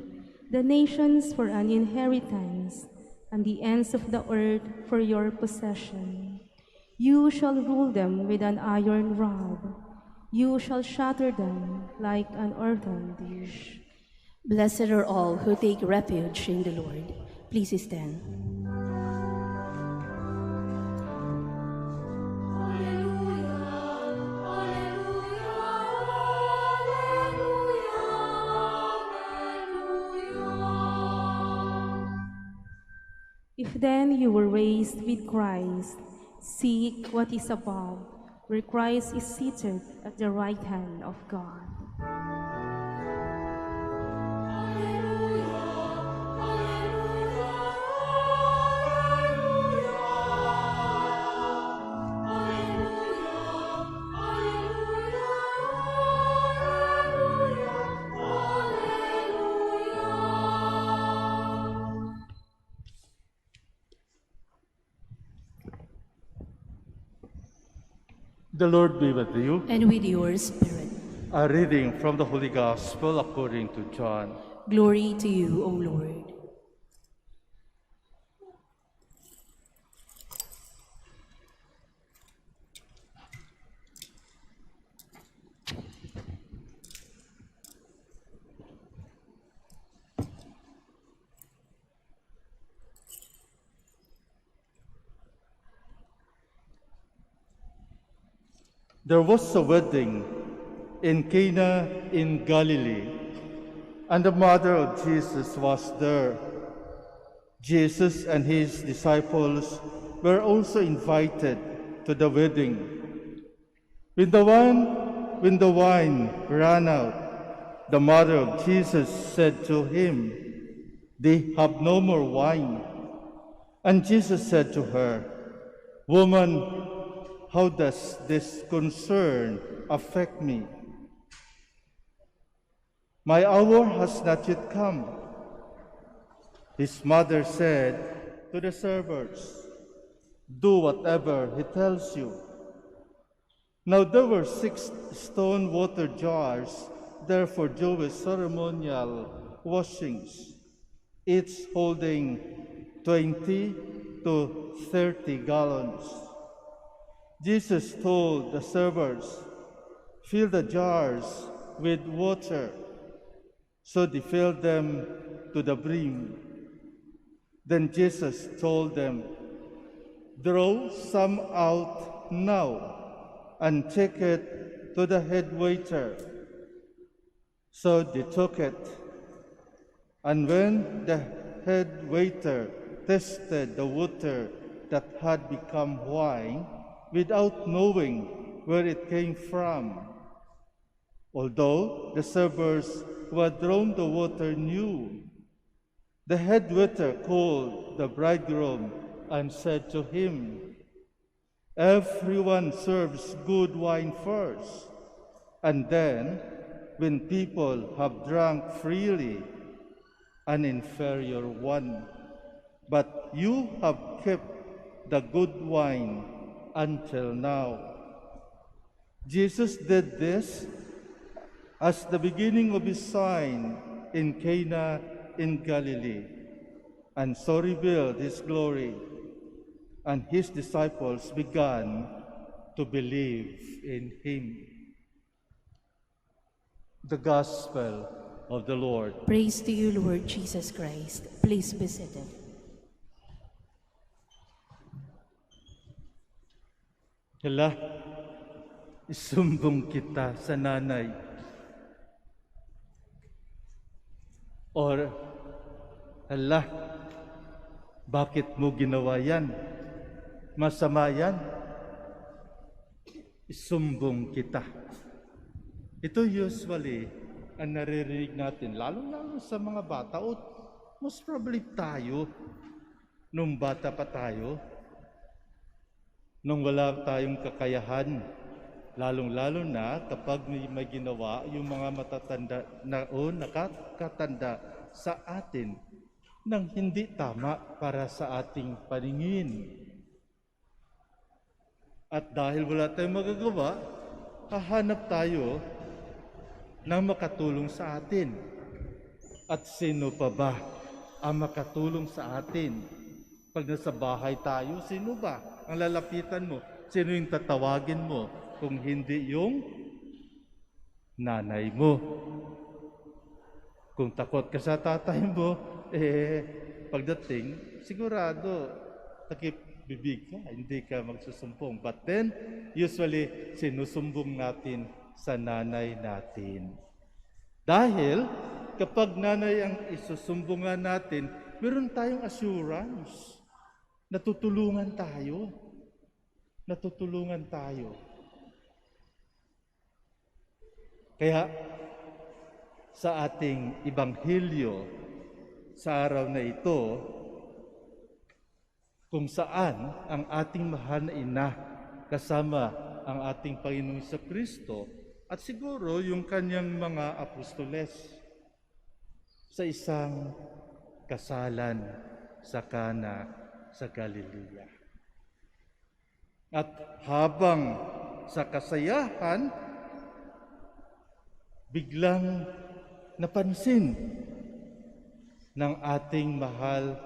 the nations for an inheritance, and the ends of the earth for your possession. You shall rule them with an iron rod. You shall shatter them like an earthen dish. Blessed are all who take refuge in the Lord. Please stand. If then you were raised with Christ, seek what is above, where Christ is seated at the right hand of God. The Lord be with you. And with your spirit. A reading from the Holy Gospel according to John. Glory to you, O Lord. There was a wedding in Cana in Galilee, and the mother of Jesus was there. Jesus and his disciples were also invited to the wedding. When the wine ran out, the mother of Jesus said to him, "They have no more wine." And Jesus said to her, "Woman, how does this concern affect me? My hour has not yet come. His mother said to the servants, do whatever he tells you. Now there were 6 stone water jars there for Jewish ceremonial washings, each holding 20 to 30 gallons. Jesus told the servers, fill the jars with water. So they filled them to the brim. Then Jesus told them, draw some out now and take it to the head waiter. So they took it. And when the head waiter tasted the water that had become wine, without knowing where it came from, although the servers who had drawn the water knew, the head waiter called the bridegroom and said to him, everyone serves good wine first, and then, when people have drunk freely, an inferior one. But you have kept the good wine until now. Jesus did this as the beginning of his sign in Cana in Galilee, and so revealed his glory, and his disciples began to believe in him. The Gospel of the Lord. Praise to you, Lord Jesus Christ. Please be seated. Hala, isumbong kita sa nanay. Or, hala, bakit mo ginawa yan? Masama yan? Isumbong kita. Ito usually ang naririnig natin, lalo-lalo sa mga bata, o most probably tayo, nung bata pa tayo, nung wala tayong kakayahan, lalong-lalo na kapag may ginawa yung mga matatanda na o nakakatanda sa atin nang hindi tama para sa ating paningin. At dahil wala tayong magagawa, hahanap tayo ng makatulong sa atin. At sino pa ba ang makatulong sa atin? Pag nasa bahay tayo, sino ba ang lalapitan mo? Sino yung tatawagin mo kung hindi yung nanay mo? Kung takot ka sa tatay mo, pagdating, sigurado, takip-bibig ka, hindi ka magsusumbong. But then, usually, sinusumbong natin sa nanay natin. Dahil, kapag nanay ang isusumbungan natin, meron tayong assurance. Natutulungan tayo. Natutulungan tayo. Kaya, sa ating Ibanghilyo, sa araw na ito, kung saan ang ating mahal na ina kasama ang ating Panginoong Kristo at siguro yung kanyang mga apostoles sa isang kasalan sa Cana sa Galilea. At habang sa kasayahan, biglang napansin ng ating mahal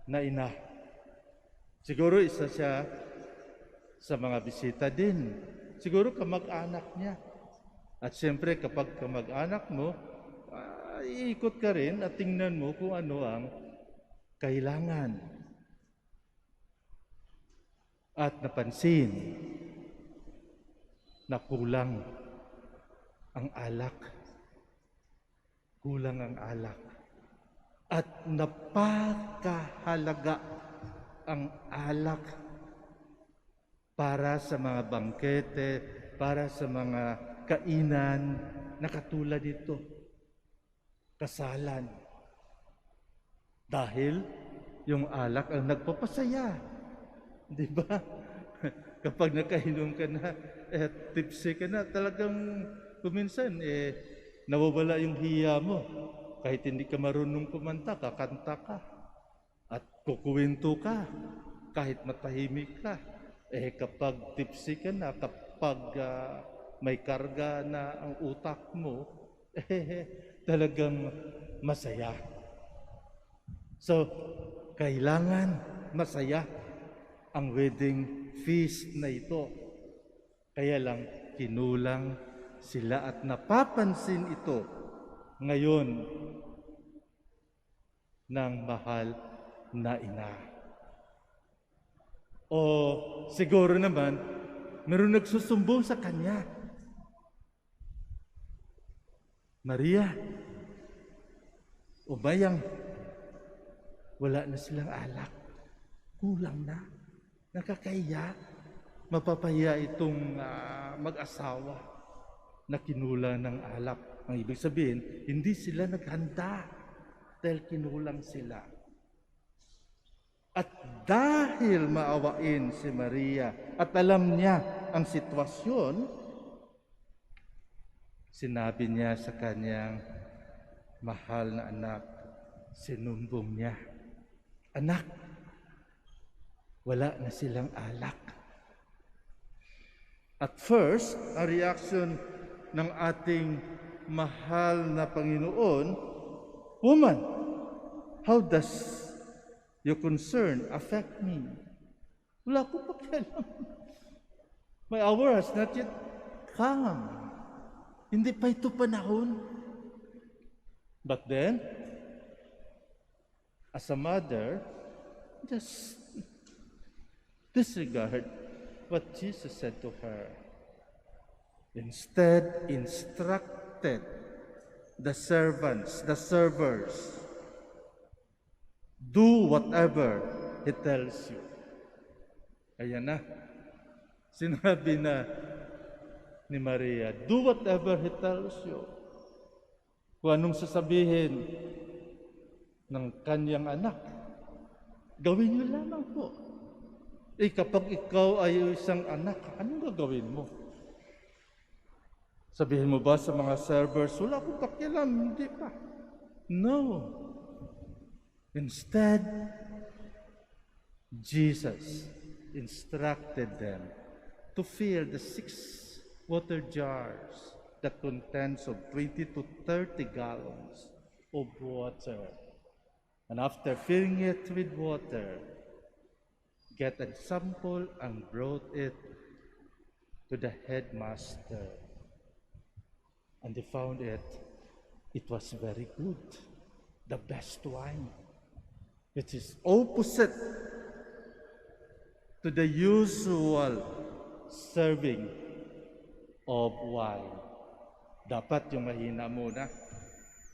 na ina. Siguro isa siya sa mga bisita din. Siguro kamag-anak niya. At siyempre kapag kamag-anak mo, iikot ka rin at tingnan mo kung ano ang kailangan. At napansin na kulang ang alak. Kulang ang alak. At napakahalaga ang alak para sa mga bangkete, para sa mga kainan na katulad dito. Kasalan. Dahil yung alak ang nagpapasaya. Di ba? Kapag nakainom ka na, tipsy ka na, talagang kuminsan, nawawala yung hiya mo. Kahit hindi ka marunong kumanta, kakanta ka. At kukuwento ka. Kahit matahimik ka. Kapag tipsy ka na, kapag may karga na ang utak mo, talagang masaya. So, kailangan masaya ang wedding feast na ito. Kaya lang, kinulang sila at napapansin ito ngayon ng mahal na ina. O siguro naman, meron nagsusumbong sa kanya. Maria, umayang, wala na silang alak. Kulang na. Nakakahiya. Mapapahiya itong mag-asawa na kinulang ng alak. Ang ibig sabihin, hindi sila naghanda dahil kinulang sila. At dahil maawain si Maria at alam niya ang sitwasyon, sinabi niya sa kanyang mahal na anak, sinumbong niya, "Anak, wala na silang alak." At first, ang reaction ng ating mahal na Panginoon, "Woman, how does your concern affect me?" Wala ko pakialam. My hour has not yet come. Hindi pa ito panahon. But then, as a mother, just disregard what Jesus said to her. Instead, instructed the servants, the servers, do whatever He tells you. Ayan na. Sinabi na ni Maria, do whatever He tells you. Kung anong sasabihin ng kanyang anak, gawin niyo lamang po. Kapag ikaw ay isang anak, anong gagawin mo? Sabihin mo ba sa mga servers, wala akong pakialam, hindi pa. No. Instead, Jesus instructed them to fill the 6 water jars that contains of 20 to 30 gallons of water. And after filling it with water, get a sample and brought it to the headmaster. And they found it was very good, the best wine. It is opposite to the usual serving of wine. Dapat yung mahina muna,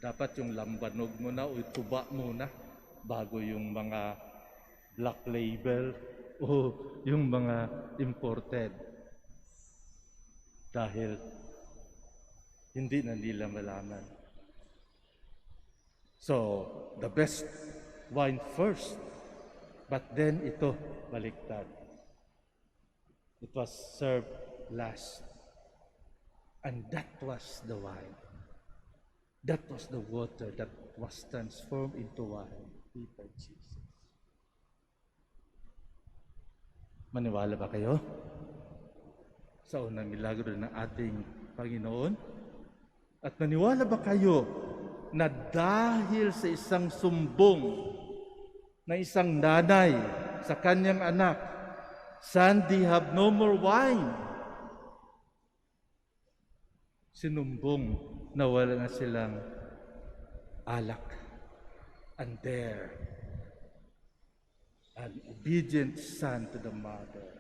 dapat yung lambanog muna o tuba muna bago yung mga black label o yung mga imported. Dahil hindi na nila malaman. So, the best wine first, but then ito baliktad. It was served last. And that was the wine. That was the water that was transformed into wine. By Jesus. Maniwala ba kayo sa unang milagro ng ating Panginoon? At maniwala ba kayo na dahil sa isang sumbong na isang nanay sa kanyang anak, "Son, they have no more wine," sinumbong na wala na silang alak. And there, an obedient son to the mother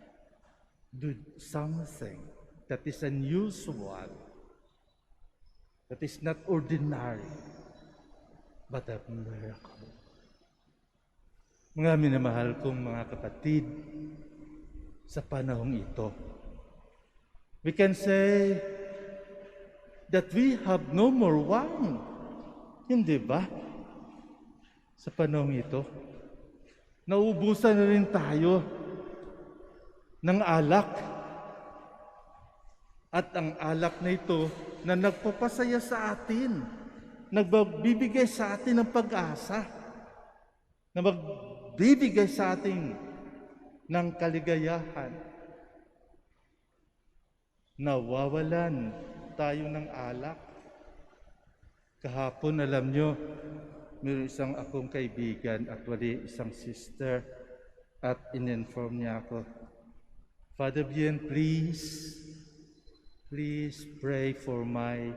did something that is unusual, that is not ordinary, but a miracle. Mga minamahal kong mga kapatid, sa panahong ito, we can say that we have no more wine. Hindi ba? Sa panahong ito, nauubusan na rin tayo ng alak. At ang alak na ito na nagpapasaya sa atin, nagbibigay sa atin ng pag-asa, na magbibigay sa atin ng kaligayahan. Nawawalan tayo ng alak. Kahapon, alam nyo, mayroon isang akong kaibigan, actually isang sister, at in-inform niya ako, Father Bien, please pray for my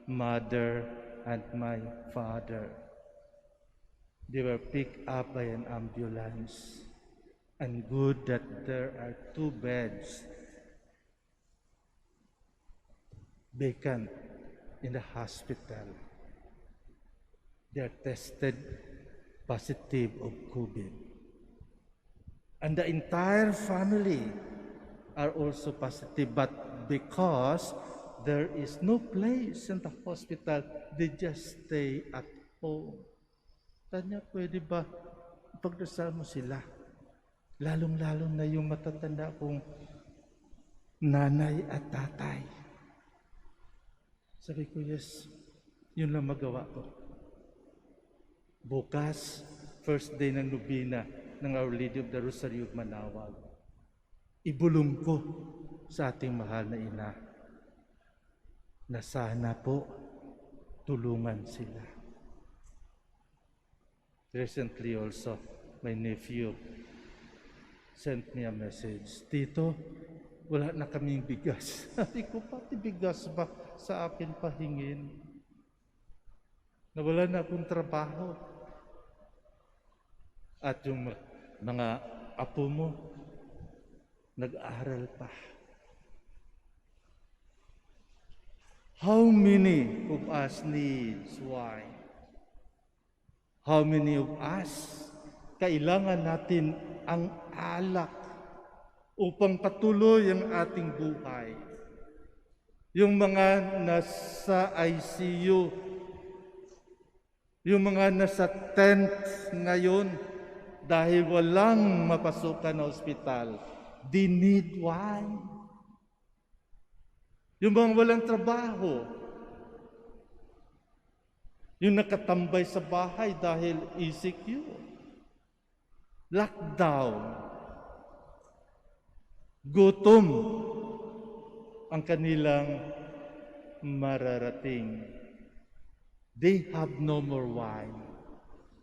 mother and my father. They were picked up by an ambulance, and good that there are 2 beds vacant in the hospital. They are tested positive of COVID. And the entire family are also positive, but because there is no place in the hospital, they just stay at home. Tanya, pwede ba pagdasal mo sila? Lalong-lalo na yung matatanda kong nanay at tatay. Sabi ko, yes, yun lang magawa ko. Bukas, first day ng Novena ng Our Lady of the Rosary of Manaoag, ibulong ko sa ating mahal na ina na sana po tulungan sila. Recently also, my nephew sent me a message, Tito, wala na kaming bigas. Sabi ko, pati bigas ba sa akin pahingin? Nawala na akong trabaho. At yung mga apo mo, nag-aaral pa. How many of us needs wine? How many of us kailangan natin ang alak upang patuloy ang ating buhay? Yung mga nasa ICU, yung mga nasa tent ngayon dahil walang mapasukan na ospital, they need wine. Yung mga walang trabaho, yung nakatambay sa bahay dahil ECQ, lockdown, gutom ang kanilang mararating. They have no more wine.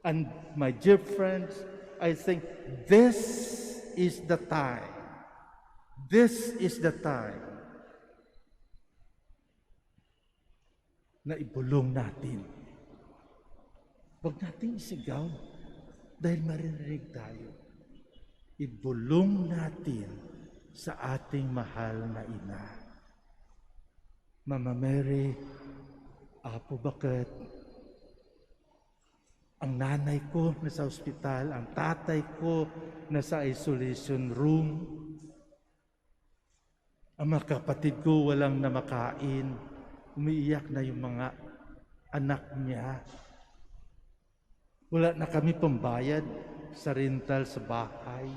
And my dear friends, I think this is the time. This is the time na ibulong natin. Huwag natin isigaw dahil maririnig tayo. Ibulong natin sa ating mahal na ina. Mama Mary, Apo Bakit, ang nanay ko nasa ospital, ang tatay ko nasa isolation room, ang mga kapatid ko walang namakain, umiiyak na yung mga anak niya. Wala na kami pambayad sa rental sa bahay.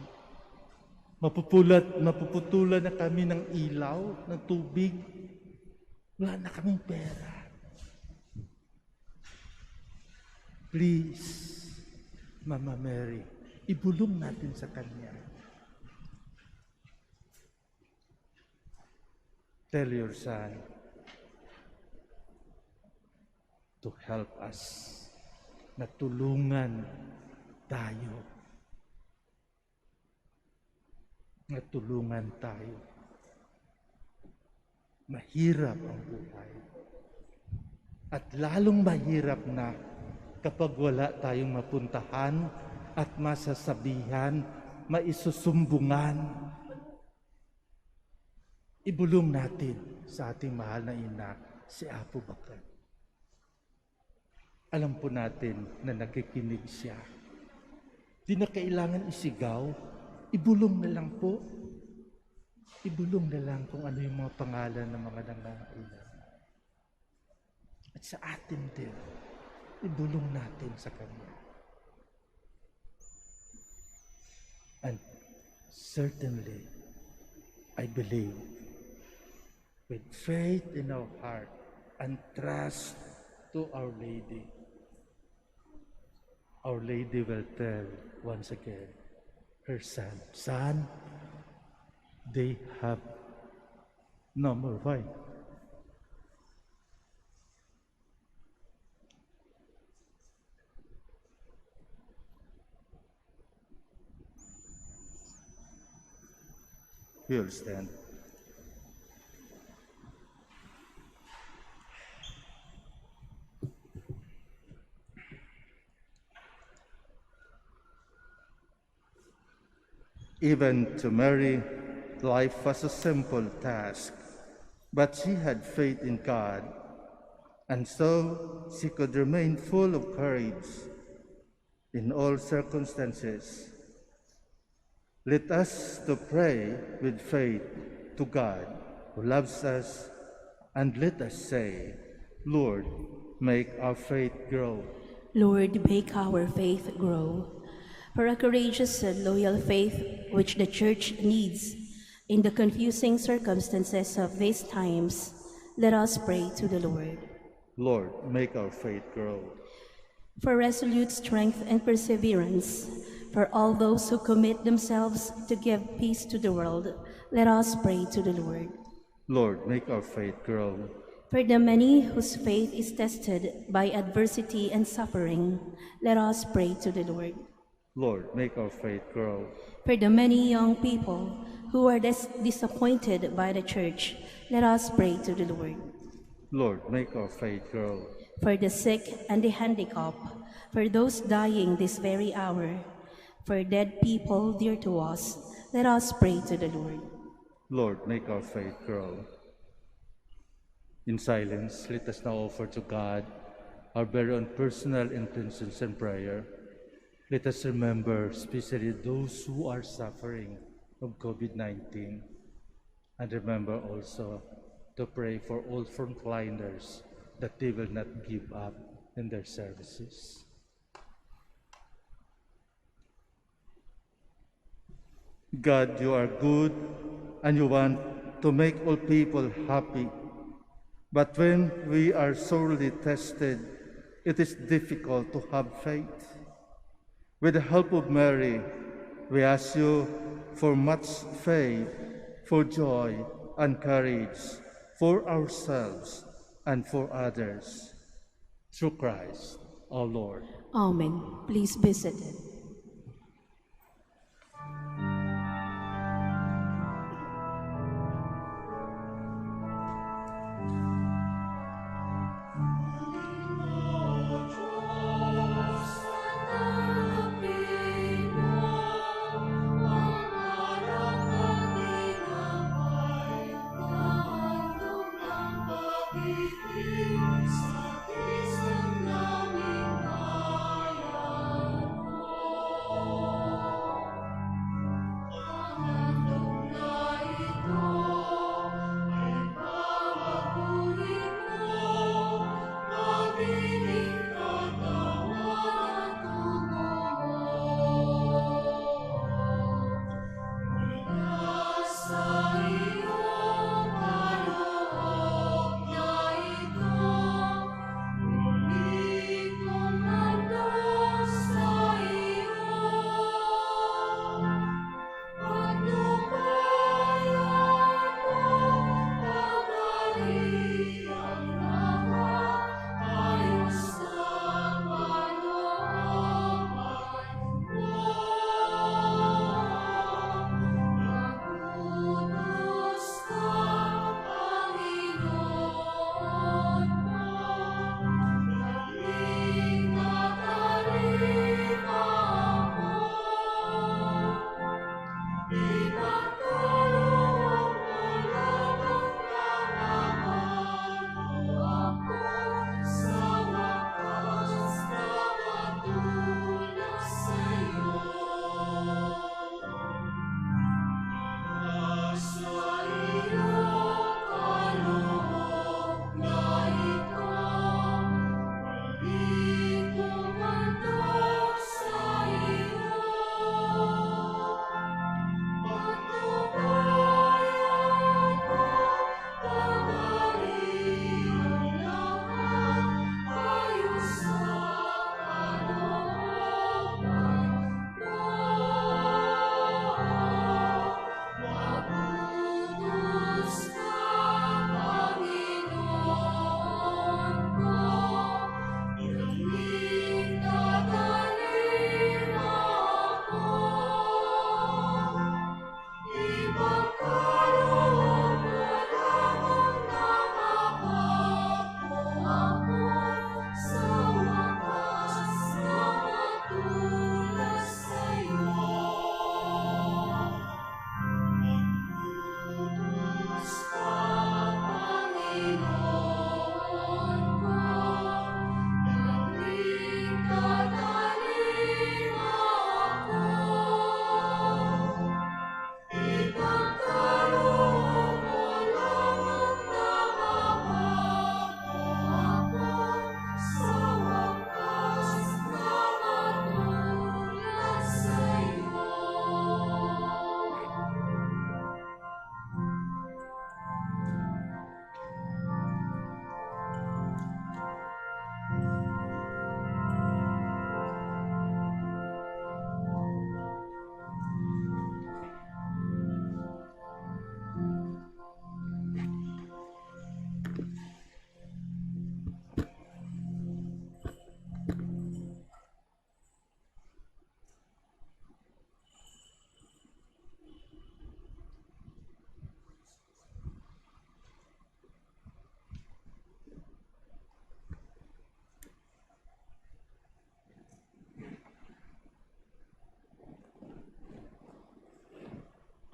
Mapuputulan na kami ng ilaw, ng tubig. Wala na kaming pera. Please, Mama Mary, ibulong natin sa Kanya. Tell your son to help us, na tulungan tayo. Na tulungan tayo. Mahirap ang buhay. At lalong mahirap na kapag wala tayong mapuntahan at masasabihan, maisusumbungan. Ibulong natin sa ating mahal na ina, si Apo Bakit. Alam po natin na nakikinig siya. Di na kailangan isigaw, ibulong na lang po. Ibulong na lang kung ano yung mga pangalan ng mga nangangailangan. At sa atin din, ibulong natin sa Kanya. And certainly, I believe, with faith in our heart, and trust to Our Lady. Our Lady will tell once again her son, "Son, they have no more wine." We'll stand. Even to Mary, life was a simple task, but she had faith in God, and so she could remain full of courage in all circumstances. Let us to pray with faith to God who loves us, and let us say, "Lord, make our faith grow." Lord, make our faith grow. For a courageous and loyal faith which the Church needs in the confusing circumstances of these times, let us pray to the Lord. Lord, make our faith grow. For resolute strength and perseverance, for all those who commit themselves to give peace to the world, let us pray to the Lord. Lord, make our faith grow. For the many whose faith is tested by adversity and suffering, let us pray to the Lord. Lord, make our faith grow. For the many young people who are disappointed by the Church, let us pray to the Lord. Lord, make our faith grow. For the sick and the handicapped, for those dying this very hour, for dead people dear to us, let us pray to the Lord. Lord, make our faith grow. In silence, let us now offer to God our very own personal intentions and prayer. Let us remember especially those who are suffering of COVID-19, and remember also to pray for all frontliners that they will not give up in their services. God, you are good and you want to make all people happy. But when we are sorely tested, it is difficult to have faith. With the help of Mary, we ask you for much faith, for joy and courage, for ourselves and for others. Through Christ, our Lord. Amen. Please be seated.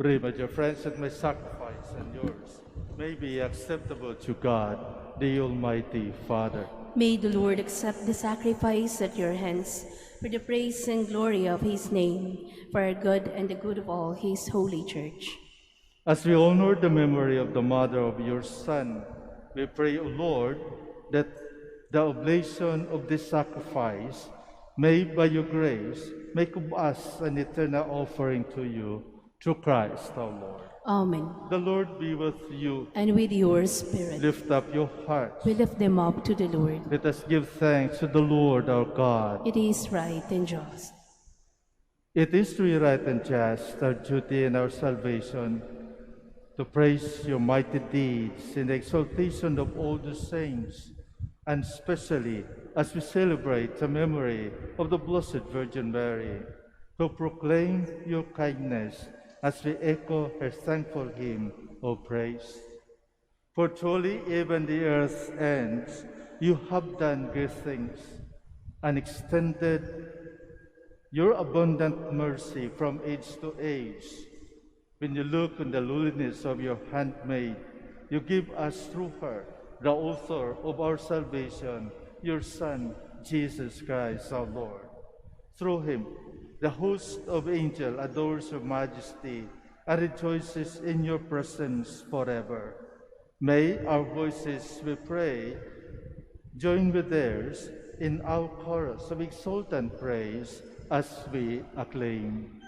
Pray, my dear friends, that my sacrifice and yours may be acceptable to God, the Almighty Father. May the Lord accept the sacrifice at your hands for the praise and glory of his name, for our good and the good of all his holy church. As we honor the memory of the mother of your Son, we pray, O Lord, that the oblation of this sacrifice may, by your grace, make of us an eternal offering to you through Christ our Lord. Amen. The Lord be with you. And with your spirit, Lift up your hearts. we lift them up to the Lord. Let us give thanks to the Lord our God. It is right and just. It is truly right and just, our duty and our salvation, to praise your mighty deeds in the exaltation of all the saints, and especially as we celebrate the memory of the Blessed Virgin Mary, to proclaim your kindness as we echo her thankful hymn of praise. For truly even the earth's ends, you have done great things, and extended your abundant mercy from age to age. When you look on the lowliness of your handmaid, you give us through her, the author of our salvation, your Son, Jesus Christ our Lord. Through him, the host of angels adores your majesty and rejoices in your presence forever. May our voices, we pray, join with theirs in our chorus of exultant praise as we acclaim.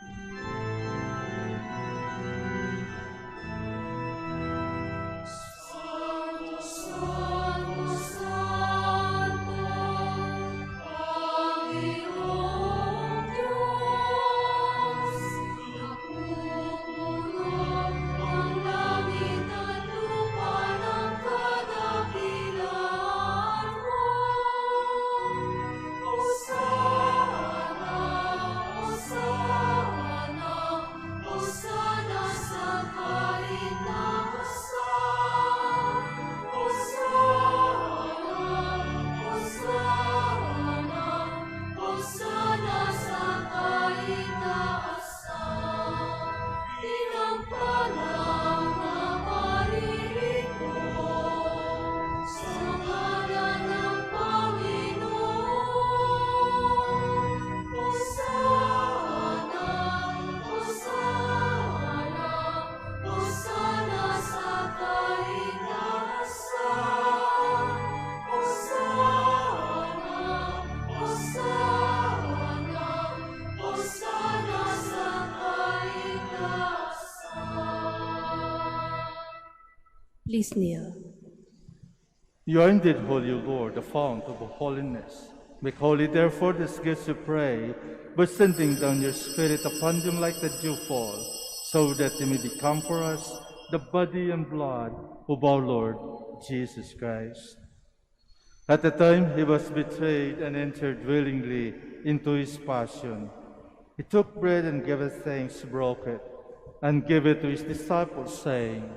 Please kneel. You are indeed holy, O Lord, the fount of holiness. Make holy, therefore, these gifts, we pray, by sending down your Spirit upon them like the dewfall, so that they may become for us the body and blood of our Lord Jesus Christ. At the time he was betrayed and entered willingly into his passion, he took bread and gave thanks, broke it, and gave it to his disciples, saying,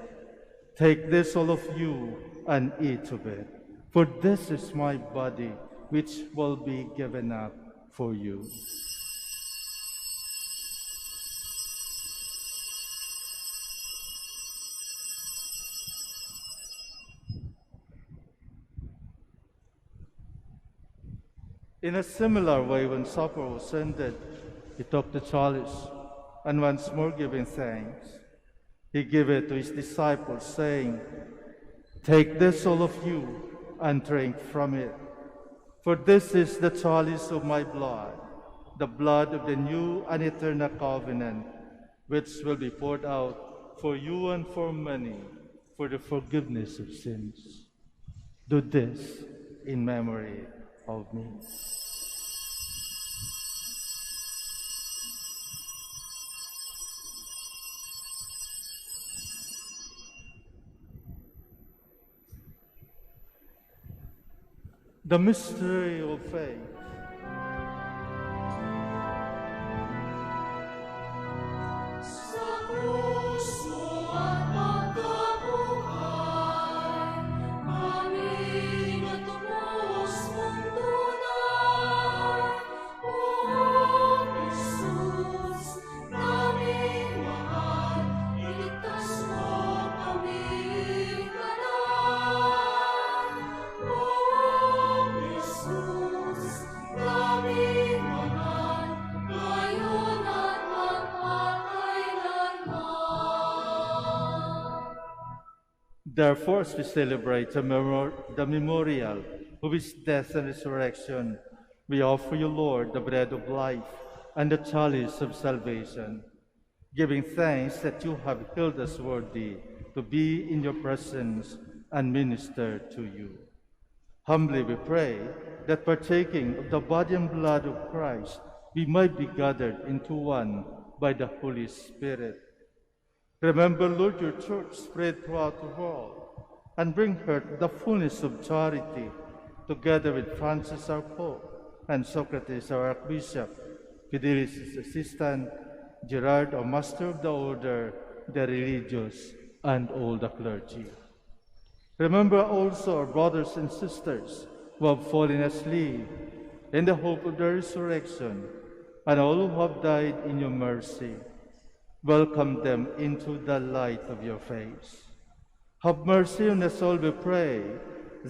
"Take this, all of you, and eat of it, for this is my body, which will be given up for you." In a similar way, when supper was ended, he took the chalice, and once more giving thanks, he gave it to his disciples, saying, "Take this, all of you, and drink from it. For this is the chalice of my blood, the blood of the new and eternal covenant, which will be poured out for you and for many for the forgiveness of sins. Do this in memory of me." The mystery of faith. Sa krus mo at pagkabuhay, aming natubos mong tunay. O Jesus, naming mahal, Therefore, as we celebrate the memorial of his death and resurrection, we offer you, Lord, the bread of life and the chalice of salvation, giving thanks that you have held us worthy to be in your presence and minister to you. Humbly we pray that partaking of the body and blood of Christ, we might be gathered into one by the Holy Spirit. Remember, Lord, your church spread throughout the world, and bring her to the fullness of charity, together with Francis our Pope, and Socrates our Archbishop, Fidelis his assistant, Gerard our Master of the Order, the religious, and all the clergy. Remember also our brothers and sisters who have fallen asleep in the hope of the resurrection, and all who have died in your mercy. Welcome them into the light of your face. Have mercy on us all, we pray,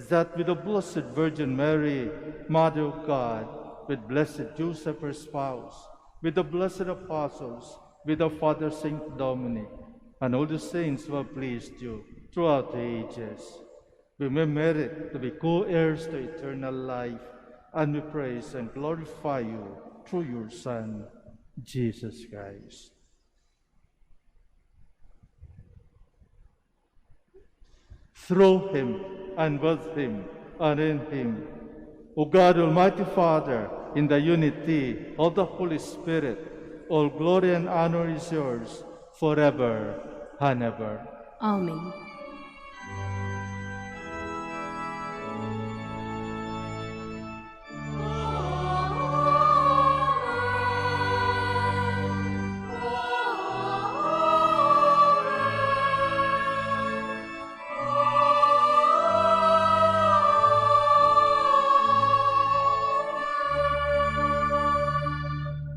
that with the Blessed Virgin Mary, Mother of God, with blessed Joseph, her spouse, with the blessed apostles, with our Father Saint Dominic, and all the saints who have pleased you throughout the ages, we may merit to be co-heirs to eternal life, and we praise and glorify you through your Son, Jesus Christ. Through him, and with him, and in him, O God, Almighty Father, in the unity of the Holy Spirit, all glory and honor is yours forever and ever. Amen.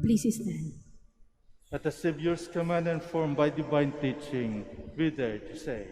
Please stand. At the Savior's command and formed by divine teaching, we dare to say,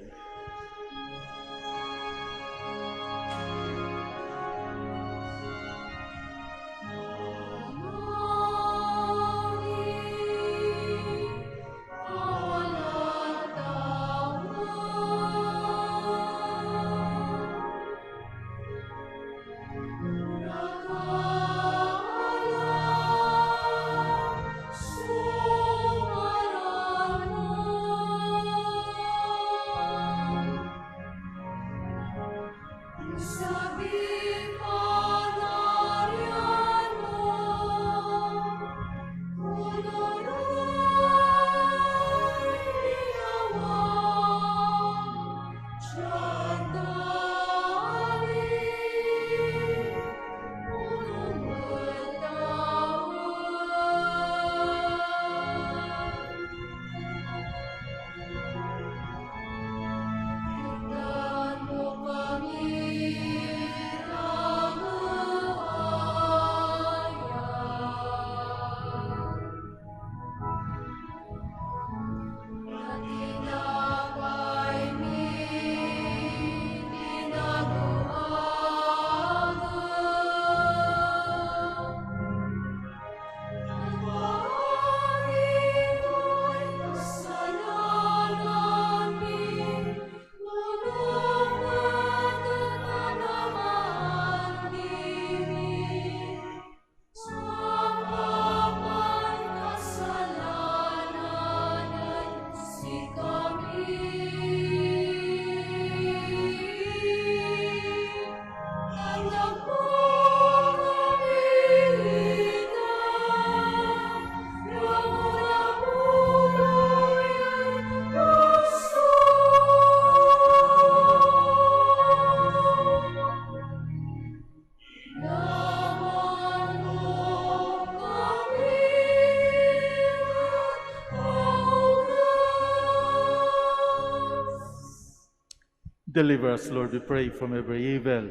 deliver us, Lord, we pray, from every evil.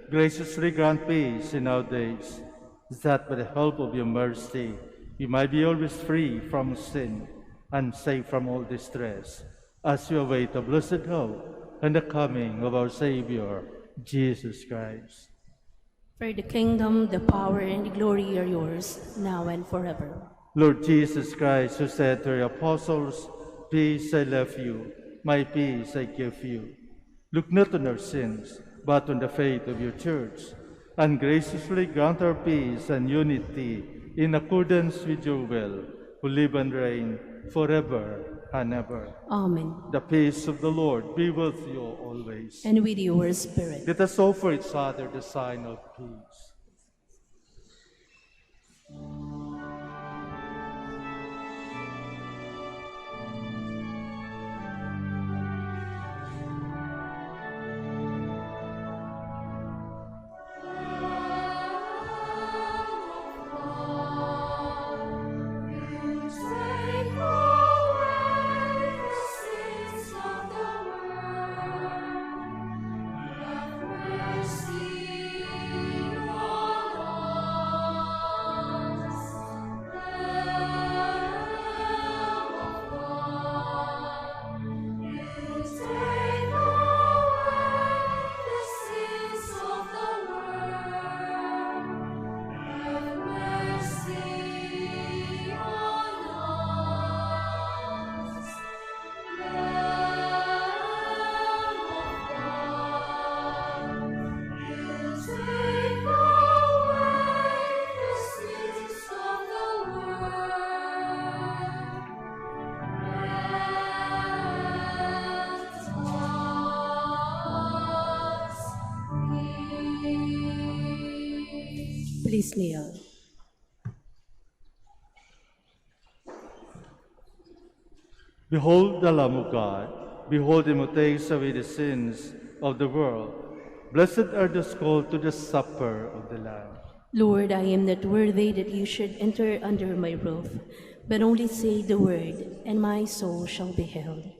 Graciously grant peace in our days, that by the help of your mercy, we might be always free from sin and safe from all distress, as we await the blessed hope and the coming of our Savior, Jesus Christ. For the kingdom, the power, and the glory are yours, now and forever. Lord Jesus Christ, who said to your apostles, "Peace I leave you, my peace I give you," Look not on our sins, but on the faith of your church, and graciously grant our peace and unity in accordance with your will, who live and reign forever and ever. Amen. The peace of the Lord be with you always. And with your spirit. Let us offer each other the sign of peace. Please kneel. Behold the Lamb of God. Behold him who takes away the sins of the world. Blessed are those called to the supper of the Lamb. Lord, I am not worthy that you should enter under my roof, but only say the word, and my soul shall be healed.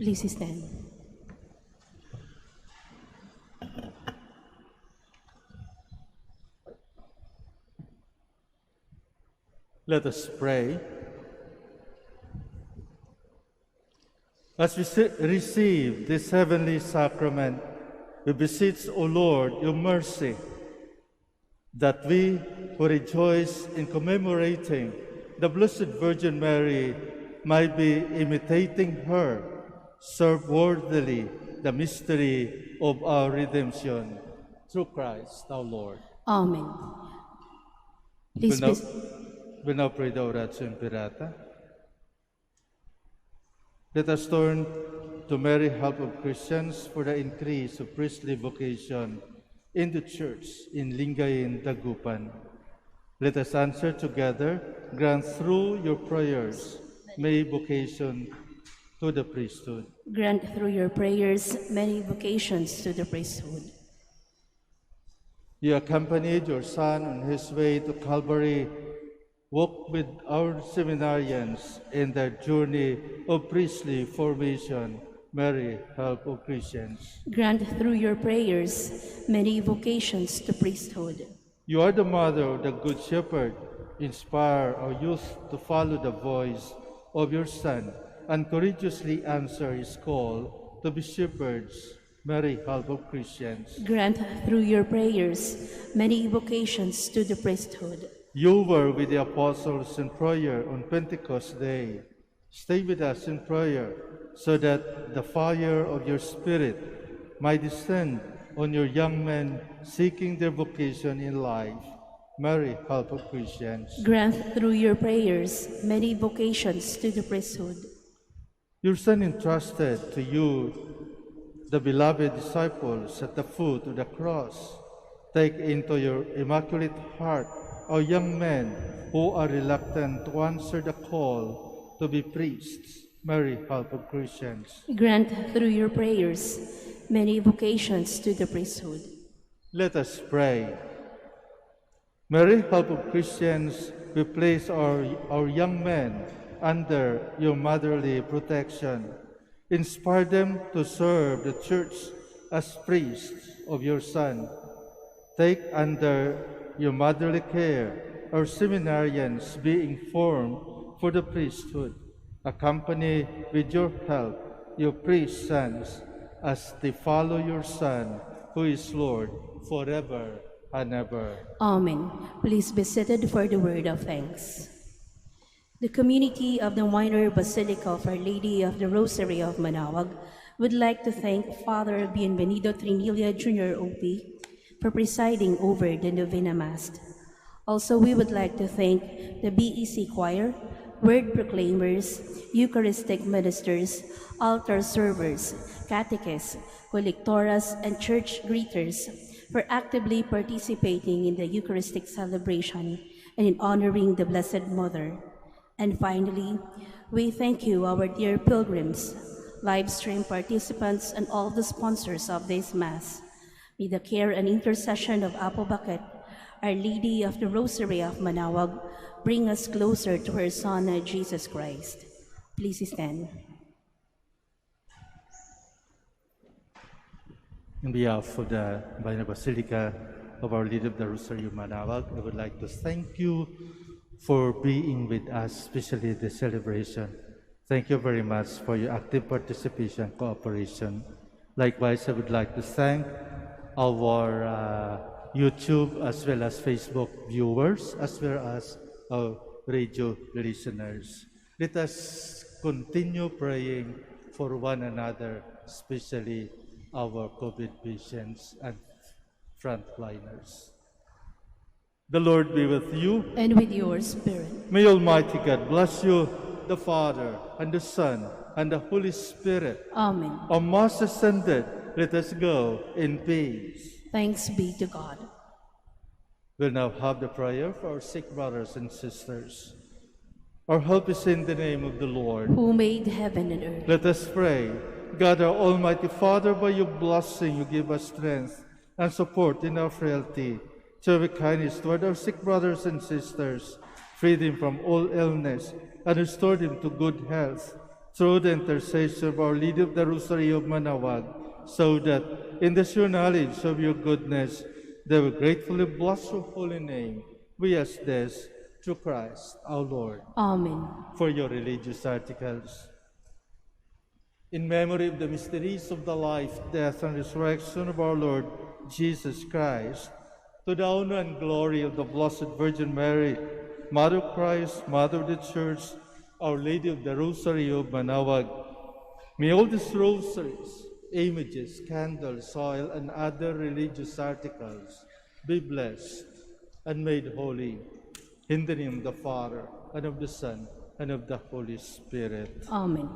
Please stand. Let us pray. As we receive this heavenly sacrament, we beseech, O Lord, your mercy, that we who rejoice in commemorating the Blessed Virgin Mary might be imitating her, serve worthily the mystery of our redemption. Through Christ our Lord. Amen. Please We'll now pray the Oratio Imperata. Let us turn to Mary, help of Christians, for the increase of priestly vocation in the Church in Lingayen, Dagupan. Let us answer together, grant through your prayers many vocation to the priesthood. Grant through your prayers many vocations to the priesthood. You accompanied your Son on his way to Calvary. Walk with our seminarians in their journey of priestly formation. Mary, help of Christians. Grant through your prayers many vocations to priesthood. You are the mother of the Good Shepherd. Inspire our youth to follow the voice of your Son and courageously answer his call to be shepherds. Mary, help of Christians. Grant through your prayers many vocations to the priesthood. You were with the apostles in prayer on Pentecost Day. Stay with us in prayer so that the fire of your Spirit might descend on your young men seeking their vocation in life. Mary, help of Christians. Grant through your prayers many vocations to the priesthood. Your Son entrusted to you the beloved disciples at the foot of the cross. Take into your immaculate heart our young men who are reluctant to answer the call to be priests. Mary, help of Christians. Grant through your prayers many vocations to the priesthood. Let us pray. Mary, help of Christians, we place our young men under your motherly protection. Inspire them to serve the Church as priests of your Son. Take under your motherly care our seminarians being formed for the priesthood. Accompany with your help your priest sons as they follow your Son, who is Lord forever and ever. Amen. Please be seated for the word of thanks. The community of the Minor Basilica of Our Lady of the Rosary of Manaoag would like to thank Father Bienvenido Trinilla Jr. OP for presiding over the Novena Mass. Also, we would like to thank the BEC Choir, Word Proclaimers, Eucharistic Ministers, Altar Servers, Catechists, Collectoras, and Church Greeters for actively participating in the Eucharistic celebration and in honoring the Blessed Mother. And finally, we thank you, our dear pilgrims, live stream participants, and all the sponsors of this Mass. May the care and intercession of Apo Bakit, Our Lady of the Rosary of Manaoag, bring us closer to her Son, Jesus Christ. Please stand. On behalf of the Minor Basilica of Our Lady of the Rosary of Manaoag, I would like to thank you for being with us, especially the celebration. Thank you very much for your active participation and cooperation. Likewise, I would like to thank our YouTube as well as Facebook viewers, as well as our radio listeners. Let us continue praying for one another, especially our COVID patients and frontliners. The Lord be with you. And with your spirit. May Almighty God bless you, the Father, and the Son, and the Holy Spirit. Amen. O Mass ascended, let us go in peace. Thanks be to God. We'll now have the prayer for our sick brothers and sisters. Our help is in the name of the Lord, Who made heaven and earth. Let us pray. God, our Almighty Father, by your blessing you give us strength and support in our frailty. Show your kindness toward our sick brothers and sisters, free them from all illness, and restore them to good health. through the intercession of Our Lady of the Rosary of Manaoag, so that in the sure knowledge of your goodness, they will gratefully bless your holy name. We ask this through Christ our Lord. Amen. For your religious articles. In memory of the mysteries of the life, death, and resurrection of our Lord Jesus Christ, to the honor and glory of the Blessed Virgin Mary, Mother of Christ, Mother of the Church, Our Lady of the Rosary of Manaoag, may all these rosaries, images, candles, oil, and other religious articles be blessed and made holy. In the name of the Father, and of the Son, and of the Holy Spirit. Amen.